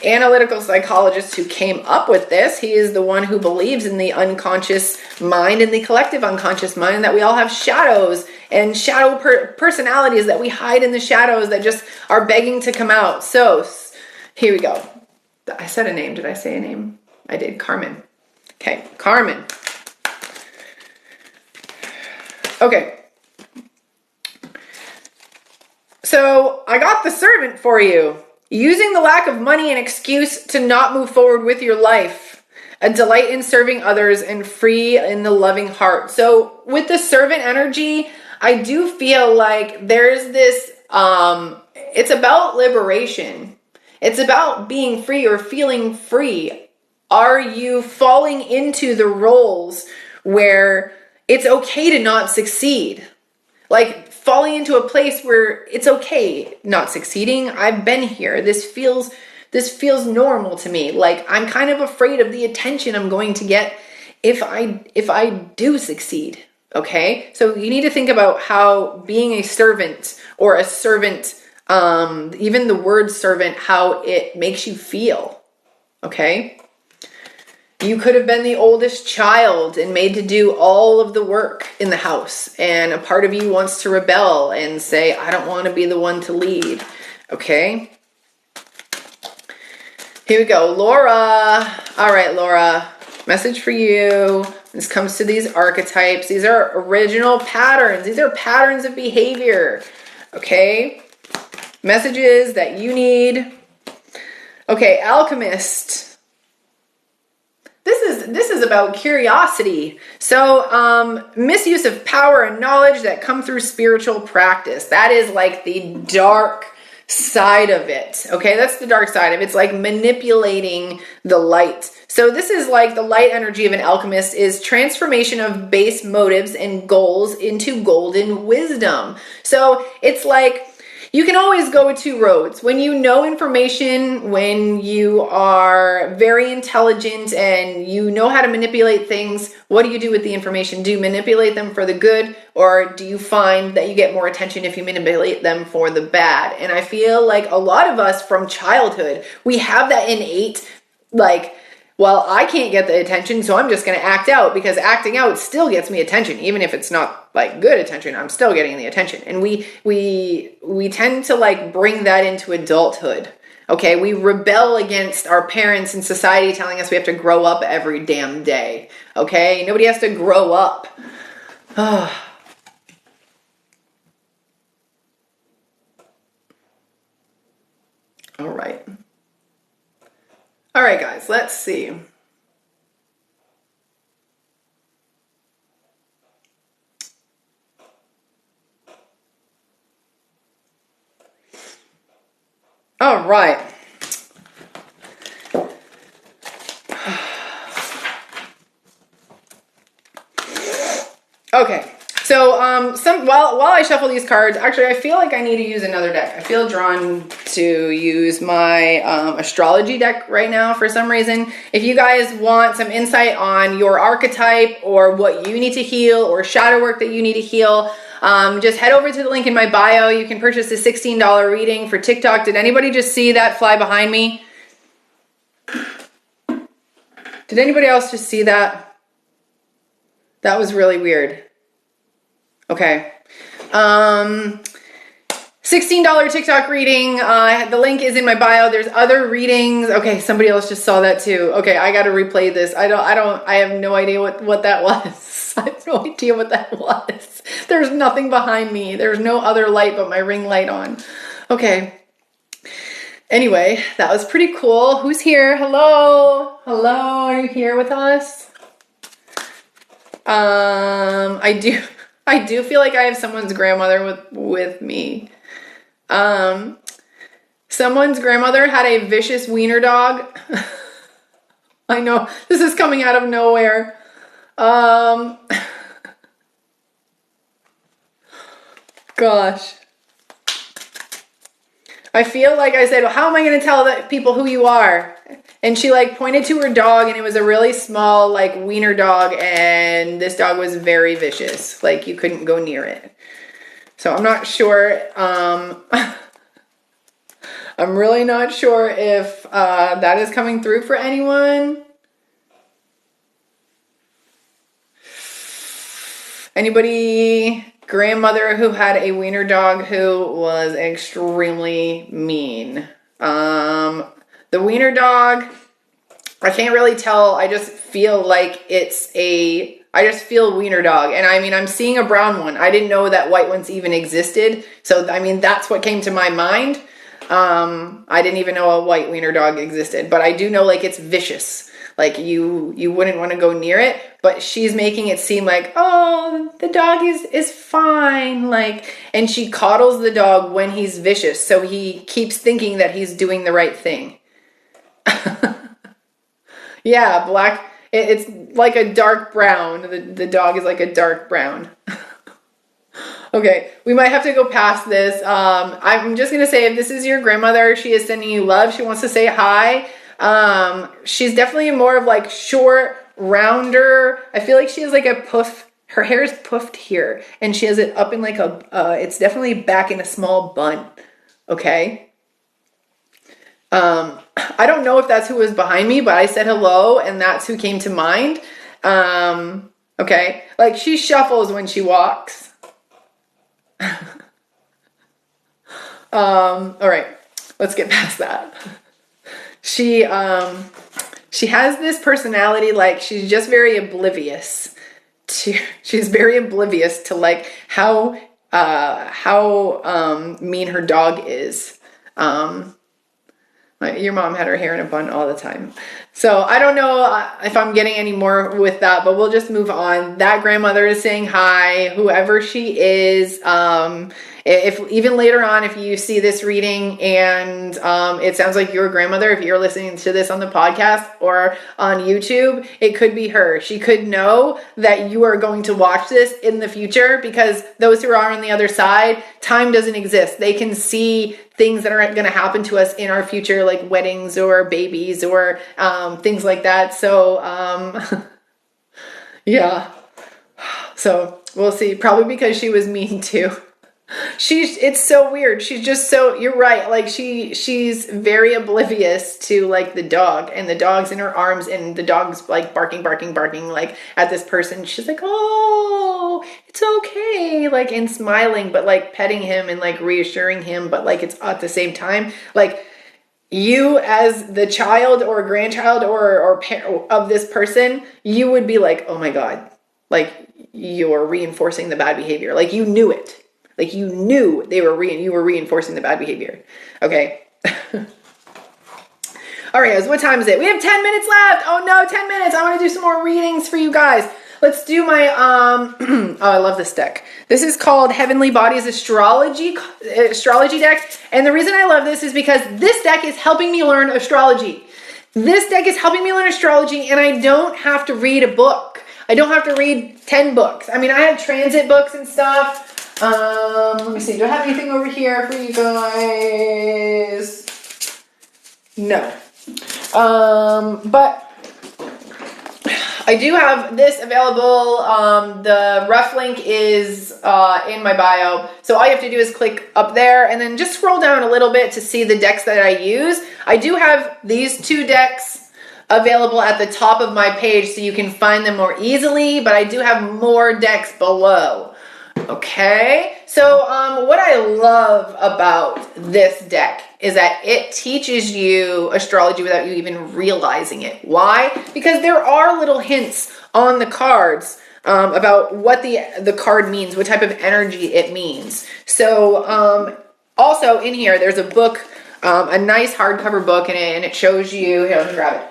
analytical psychologist who came up with this. He is the one who believes in the unconscious mind and the collective unconscious mind, that we all have shadows and shadow personalities that we hide in the shadows that just are begging to come out. So here we go. I said a name. Did I say a name? I did. Carmen. Okay, Carmen. Okay. So I got the Servant for you. Using the lack of money an excuse to not move forward with your life. a delight in serving others, and free in the loving heart. So with the servant energy, I do feel like there's this, it's about liberation. It's about being free or feeling free. Are you falling into the roles where it's okay to not succeed? Like falling into a place where it's okay not succeeding. I've been here. This feels normal to me. Like I'm kind of afraid of the attention I'm going to get if I do succeed. Okay? So you need to think about how being a servant or a servant, even the word servant, how it makes you feel. Okay? You could have been the oldest child and made to do all of the work in the house. And a part of you wants to rebel and say, I don't want to be the one to lead. Okay? Here we go. Laura. All right, Laura. Message for you. This comes to these archetypes. These are original patterns. These are patterns of behavior. Okay? Messages that you need. Okay, alchemist. This is about curiosity. So, misuse of power and knowledge that come through spiritual practice. That is like the dark side of it. Okay, that's the dark side of it. It's like manipulating the light. So this is like the light energy of an alchemist is transformation of base motives and goals into golden wisdom. So it's like you can always go two roads. When you know information, when you are very intelligent and you know how to manipulate things, what do you do with the information? Do you manipulate them for the good, or do you find that you get more attention if you manipulate them for the bad? And I feel like a lot of us from childhood, we have that innate, like, well, I can't get the attention, so I'm just going to act out, because acting out still gets me attention. Even if it's not like good attention, I'm still getting the attention. And we tend to like bring that into adulthood. Okay, we rebel against our parents and society telling us we have to grow up every damn day. Okay, nobody has to grow up. All right. All right, guys, let's see. All right. Okay. So, while I shuffle these cards, actually, I feel like I need to use another deck. I feel drawn to use my astrology deck right now for some reason. If you guys want some insight on your archetype or what you need to heal or shadow work that you need to heal, just head over to the link in my bio. You can purchase a $16 reading for TikTok. Did anybody just see that fly behind me? Did anybody else just see that? That was really weird. Okay. $16 TikTok reading. The link is in my bio. There's other readings. Okay, somebody else just saw that too. Okay, I got to replay this. I have no idea what that was. I have no idea what that was. There's nothing behind me. There's no other light but my ring light on. Okay. Anyway, that was pretty cool. Who's here? Hello? Hello? Are you here with us? I do feel like I have someone's grandmother with me. Someone's grandmother had a vicious wiener dog. I know, this is coming out of nowhere. Gosh. I feel like I said, well, how am I going to tell the people who you are? And she like pointed to her dog, and it was a really small like wiener dog, and this dog was very vicious. Like you couldn't go near it. So I'm not sure. I'm really not sure if that is coming through for anyone. Anybody grandmother who had a wiener dog who was extremely mean? The wiener dog, I can't really tell. I just feel like I just feel wiener dog. And I mean, I'm seeing a brown one. I didn't know that white ones even existed. So, I mean, that's what came to my mind. I didn't even know a white wiener dog existed, but I do know like it's vicious. Like you wouldn't want to go near it, but she's making it seem like, oh, the dog is fine. Like, and she coddles the dog when he's vicious. So he keeps thinking that he's doing the right thing. Yeah, black. It's like a dark brown. The dog is like a dark brown. Okay, we might have to go past this. I'm just going to say, if this is your grandmother, she is sending you love. She wants to say hi. She's definitely more of like short, rounder. I feel like she has like a puff. Her hair is puffed here, and she has it up in like it's definitely back in a small bun. Okay. I don't know if that's who was behind me, but I said hello, and that's who came to mind. Okay. Like, she shuffles when she walks. All right, let's get past that. She has this personality, like, she's just very oblivious she's very oblivious to like how mean her dog is. Your mom had her hair in a bun all the time. So I don't know if I'm getting any more with that, but we'll just move on. That grandmother is saying hi, whoever she is. If even later on, if you see this reading and it sounds like your grandmother, if you're listening to this on the podcast or on YouTube, it could be her. She could know that you are going to watch this in the future, because those who are on the other side, time doesn't exist. They can see things that are going to happen to us in our future, like weddings or babies or things like that. So yeah, so we'll see. Probably because she was mean too. It's so weird. She's just so, you're right. Like she's very oblivious to like the dog, and the dog's in her arms, and the dog's like barking like at this person. She's like, oh, it's okay. Like, and smiling, but like petting him and like reassuring him. But like, it's at the same time, like you as the child or grandchild or parent of this person, you would be like, oh my God, like you're reinforcing the bad behavior. Like you knew it. Like you knew you were reinforcing the bad behavior. Okay. All right, guys, what time is it? We have 10 minutes left. Oh no, 10 minutes. I want to do some more readings for you guys. Let's do my, oh, I love this deck. This is called Heavenly Bodies Astrology deck. And the reason I love this is because this deck is helping me learn astrology. This deck is helping me learn astrology, and I don't have to read a book. I don't have to read 10 books. I mean, I have transit books and stuff. Let me see. Do I have anything over here for you guys? No. But I do have this available. The ref link is in my bio. So all you have to do is click up there and then just scroll down a little bit to see the decks that I use. I do have these 2 decks available at the top of my page so you can find them more easily, but I do have more decks below. Okay, so what I love about this deck is that it teaches you astrology without you even realizing it. Why? Because there are little hints on the cards about what the card means, what type of energy it means. So also in here, there's a book, a nice hardcover book, and it shows you, here, let me grab it.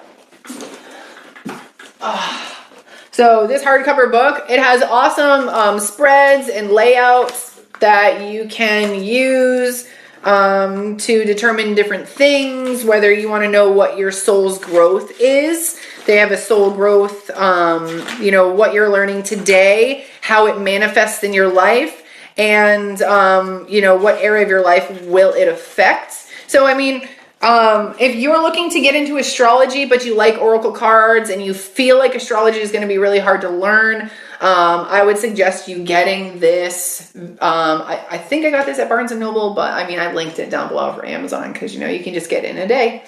So this hardcover book, it has awesome spreads and layouts that you can use to determine different things, whether you want to know what your soul's growth is. They have a soul growth, what you're learning today, how it manifests in your life, and, what area of your life will it affect. So, I mean, if you're looking to get into astrology, but you like oracle cards and you feel like astrology is going to be really hard to learn, I would suggest you getting this. I think I got this at Barnes & Noble, but I mean, I linked it down below for Amazon because, you can just get it in a day.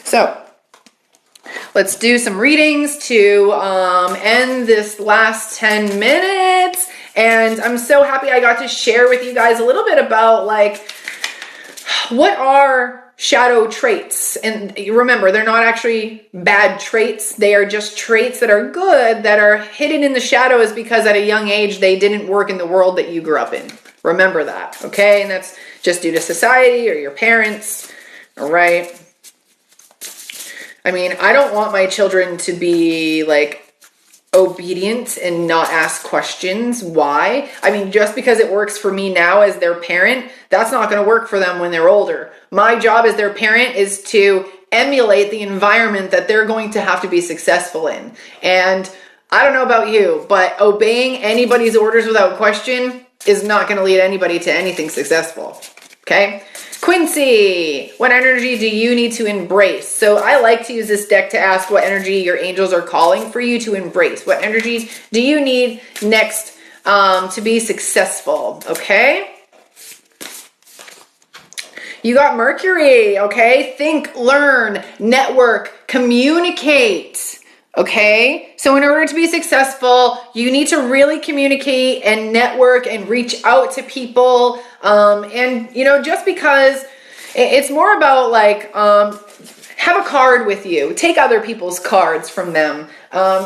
So let's do some readings to end this last 10 minutes. And I'm so happy I got to share with you guys a little bit about like, what are shadow traits. And remember, they're not actually bad traits. They are just traits that are good, that are hidden in the shadows because at a young age, they didn't work in the world that you grew up in. Remember that, okay? And that's just due to society or your parents, all right? I mean, I don't want my children to be like obedient and not ask questions. Why? I mean, just because it works for me now as their parent, that's not going to work for them when they're older. My job as their parent is to emulate the environment that they're going to have to be successful in. And I don't know about you, but obeying anybody's orders without question is not going to lead anybody to anything successful. Okay? Quincy, what energy do you need to embrace? So I like to use this deck to ask what energy your angels are calling for you to embrace. What energies do you need next to be successful? Okay? You got Mercury, okay? Think, learn, network, communicate. Okay, so in order to be successful, you need to really communicate and network and reach out to people. And, you know, just because it's more about like, have a card with you, take other people's cards from them,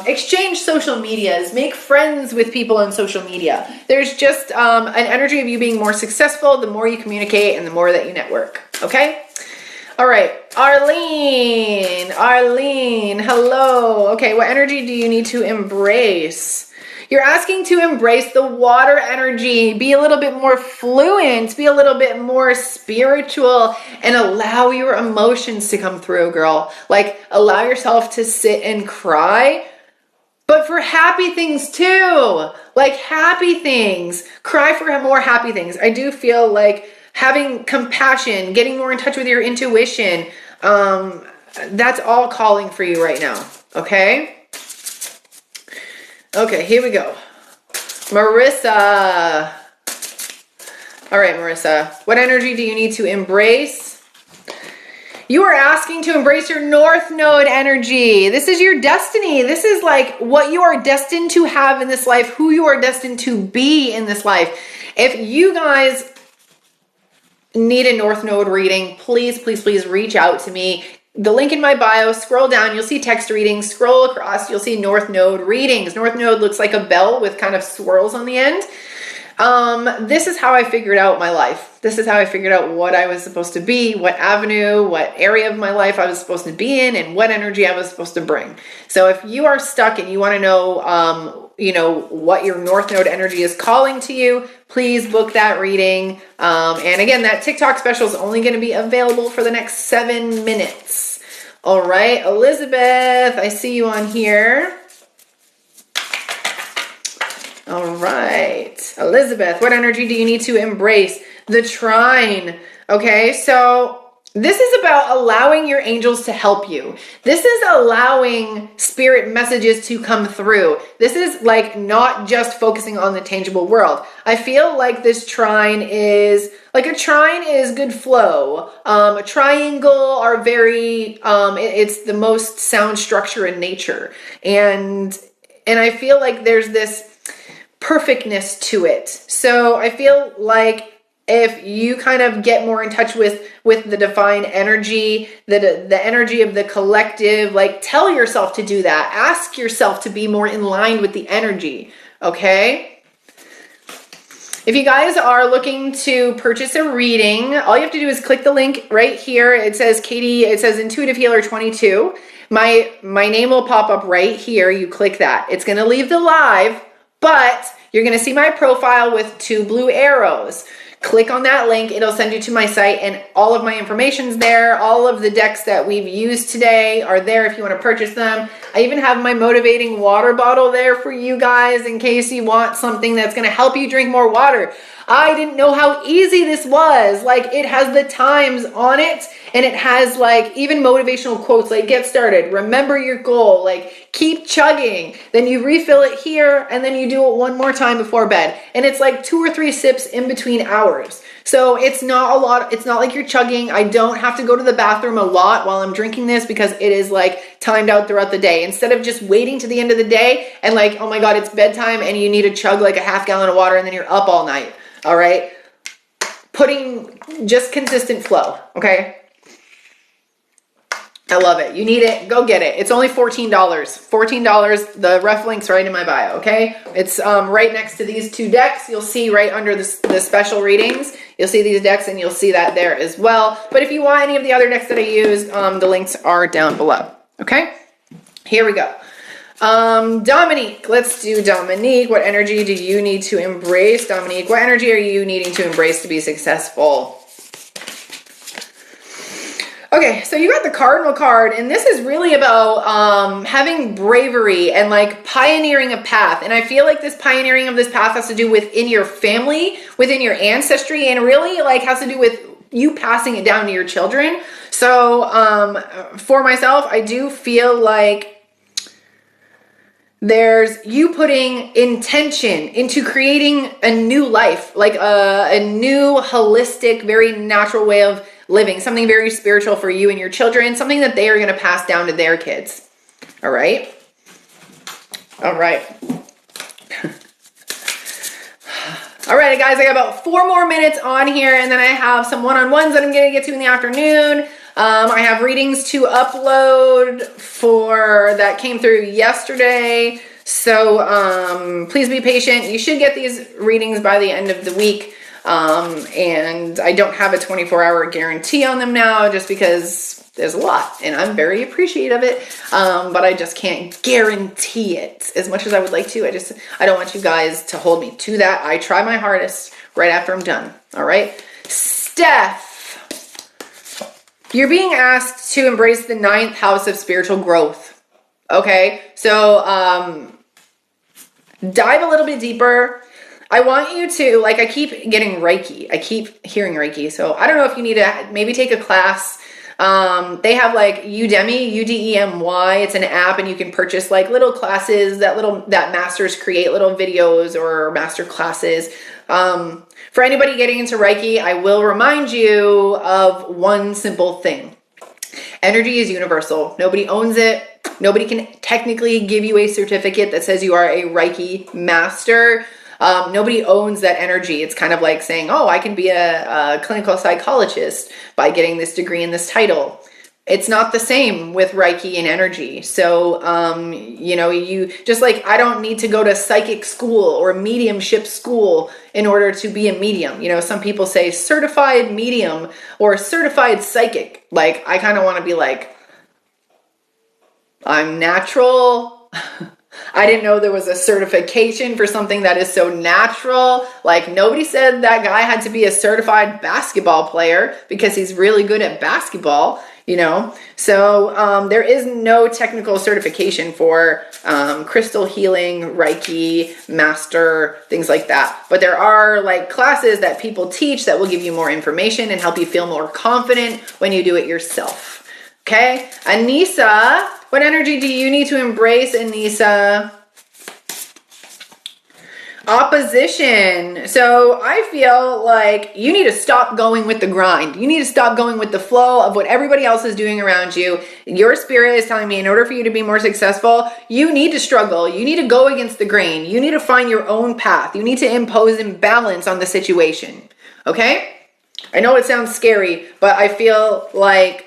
exchange social medias, make friends with people on social media. There's just an energy of you being more successful the more you communicate and the more that you network. Okay. All right, Arlene, hello. Okay, what energy do you need to embrace? You're asking to embrace the water energy, be a little bit more fluent, be a little bit more spiritual, and allow your emotions to come through, girl. Like, allow yourself to sit and cry, but for happy things too. Like, happy things. Cry for more happy things. I do feel like having compassion, getting more in touch with your intuition, that's all calling for you right now, okay? Okay, here we go. Marissa. All right, Marissa, what energy do you need to embrace? You are asking to embrace your North Node energy. This is your destiny. This is like what you are destined to have in this life, who you are destined to be in this life. If you guys need a North Node reading, please reach out to me. The link in my bio, scroll down, you'll see text readings, scroll across, you'll see North Node readings. North Node looks like a bell with kind of swirls on the end. This is how I figured out my life. This is how I figured out what I was supposed to be, what avenue, what area of my life I was supposed to be in, and what energy I was supposed to bring. So if you are stuck and you want to know, what your North Node energy is calling to you, please book that reading. And again, that TikTok special is only going to be available for the next 7 minutes. All right, Elizabeth, I see you on here. All right, Elizabeth, what energy do you need to embrace? The trine. Okay, so this is about allowing your angels to help you. This is allowing spirit messages to come through. This is like not just focusing on the tangible world. I feel like this trine is like a trine is good flow. A triangle are very, it's the most sound structure in nature. And I feel like there's this perfectness to it. So I feel like if you kind of get more in touch with the divine energy, the energy of the collective, like tell yourself to do that. Ask yourself to be more in line with the energy, okay? If you guys are looking to purchase a reading, all you have to do is click the link right here. It says Katie, it says Intuitive Healer 22. My name will pop up right here. You click that. It's going to leave the live, but you're going to see my profile with 2 blue arrows. Click on that link. It'll send you to my site and all of my information's there. All of the decks that we've used today are there if you want to purchase them. I even have my motivating water bottle there for you guys in case you want something that's going to help you drink more water. I didn't know how easy this was. Like, it has the times on it, and it has like even motivational quotes like get started, remember your goal, like keep chugging, then you refill it here, and then you do it one more time before bed. And it's like 2 or 3 sips in between hours. So it's not a lot. It's not like you're chugging. I don't have to go to the bathroom a lot while I'm drinking this because it is like timed out throughout the day. Instead of just waiting to the end of the day and like, oh my God, it's bedtime and you need to chug like a half gallon of water and then you're up all night. All right. Putting just consistent flow. Okay. I love it. You need it. Go get it. It's only $14. $14. The ref link's right in my bio. Okay. It's right next to these 2 decks. You'll see right under the special readings. You'll see these decks and you'll see that there as well. But if you want any of the other decks that I use, the links are down below. Okay, here we go. Dominique, let's do Dominique. What energy do you need to embrace? Dominique, what energy are you needing to embrace to be successful? Okay, so you got the Cardinal card, and this is really about having bravery and like pioneering a path. And I feel like this pioneering of this path has to do within your family, within your ancestry, and really like has to do with you passing it down to your children. So for myself, I do feel like there's you putting intention into creating a new life, like a new holistic, very natural way of living, something very spiritual for you and your children, something that they are going to pass down to their kids. All right. All right. All right, guys, I got about 4 more minutes on here, and then I have some one-on-ones that I'm going to get to in the afternoon. I have readings to upload for that came through yesterday. So please be patient. You should get these readings by the end of the week. And I don't have a 24-hour guarantee on them now just because there's a lot and I'm very appreciative of it. But I just can't guarantee it as much as I would like to. I don't want you guys to hold me to that. I try my hardest right after I'm done. All right. Steph, you're being asked to embrace the 9th house of spiritual growth. Okay. So, dive a little bit deeper. I want you to, like, I keep getting Reiki. I keep hearing Reiki. So I don't know if you need to maybe take a class. They have like Udemy, Udemy. It's an app and you can purchase like little classes that masters create little videos or master classes. For anybody getting into Reiki, I will remind you of one simple thing. Energy is universal. Nobody owns it. Nobody can technically give you a certificate that says you are a Reiki master. Nobody owns that energy. It's kind of like saying, oh, I can be a clinical psychologist by getting this degree and this title. It's not the same with Reiki and energy. So, you just like, I don't need to go to psychic school or mediumship school in order to be a medium. You know, some people say certified medium or certified psychic. Like, I kind of want to be like, I'm natural. I didn't know there was a certification for something that is so natural. Like, nobody said that guy had to be a certified basketball player because he's really good at basketball, you know? So there is no technical certification for crystal healing, Reiki, master, things like that. But there are like classes that people teach that will give you more information and help you feel more confident when you do it yourself. Okay, Anissa, what energy do you need to embrace, Anissa? Opposition. So I feel like you need to stop going with the grind. You need to stop going with the flow of what everybody else is doing around you. Your spirit is telling me in order for you to be more successful, you need to struggle. You need to go against the grain. You need to find your own path. You need to impose imbalance on the situation. Okay? I know it sounds scary, but I feel like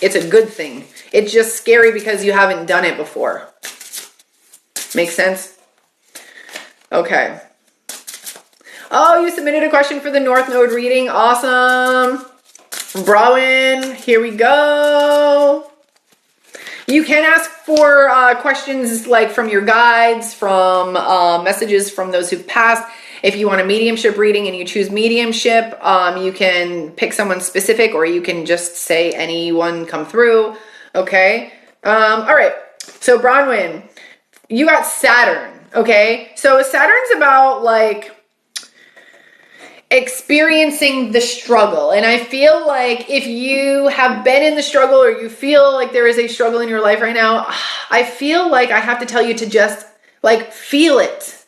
it's a good thing. It's just scary because you haven't done it before. Make sense? Okay. Oh, you submitted a question for the North Node reading. Awesome. Browen, here we go. You can ask for questions like from your guides, from messages from those who've passed. If you want a mediumship reading and you choose mediumship, you can pick someone specific or you can just say anyone come through. Okay. All right. So Bronwyn, you got Saturn. Okay. So Saturn's about like experiencing the struggle. And I feel like if you have been in the struggle or you feel like there is a struggle in your life right now, I feel like I have to tell you to just like feel it,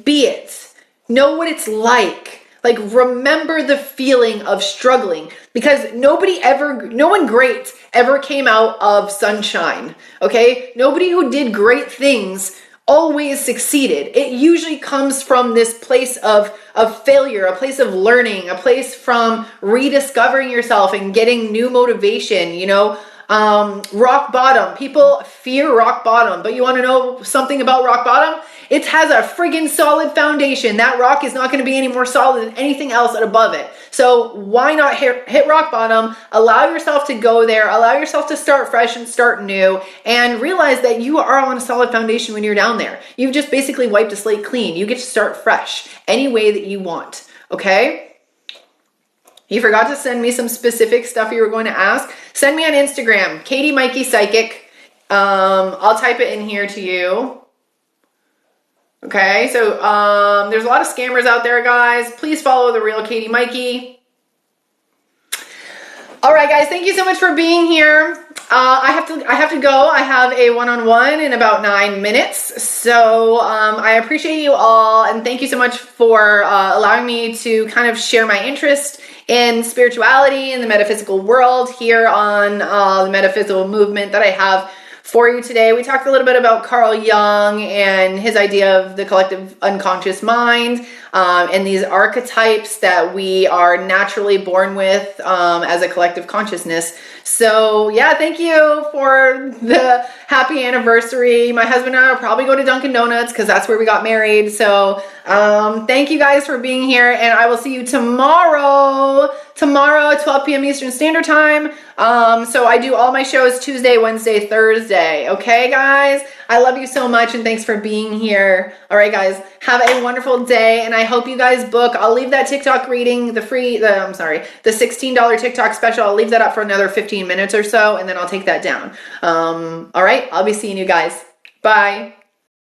be it. Know what it's like. Like, remember the feeling of struggling because no one great ever came out of sunshine. Okay. Nobody who did great things always succeeded. It usually comes from this place of failure, a place of learning, a place from rediscovering yourself and getting new motivation, you know. Rock bottom. People fear rock bottom, but you want to know something about rock bottom? It has a friggin' solid foundation. That rock is not going to be any more solid than anything else above it. So why not hit rock bottom, allow yourself to go there, allow yourself to start fresh and start new, and realize that you are on a solid foundation when you're down there. You've just basically wiped a slate clean. You get to start fresh any way that you want, okay? You forgot to send me some specific stuff you were going to ask. Send me on Instagram, Katie Maike Psychic. I'll type it in here to you. Okay, so there's a lot of scammers out there, guys. Please follow the real Katie Maike. All right, guys, thank you so much for being here. I have to go. I have a one-on-one in about 9 minutes. So I appreciate you all, and thank you so much for allowing me to kind of share my interest in spirituality and the metaphysical world here on the metaphysical movement that I have for you today. We talked a little bit about Carl Jung and his idea of the collective unconscious mind, and these archetypes that we are naturally born with as a collective consciousness. So yeah, thank you for the happy anniversary. My husband and I will probably go to Dunkin' Donuts because that's where we got married. So thank you guys for being here, and I will see you tomorrow at 12 p.m. Eastern Standard Time. So I do all my shows Tuesday, Wednesday, Thursday. Okay, guys? I love you so much, and thanks for being here. All right, guys, have a wonderful day, and I hope you guys book. I'll leave that TikTok reading, the $16 TikTok special. I'll leave that up for another 15 minutes or so, and then I'll take that down. All right, I'll be seeing you guys. Bye.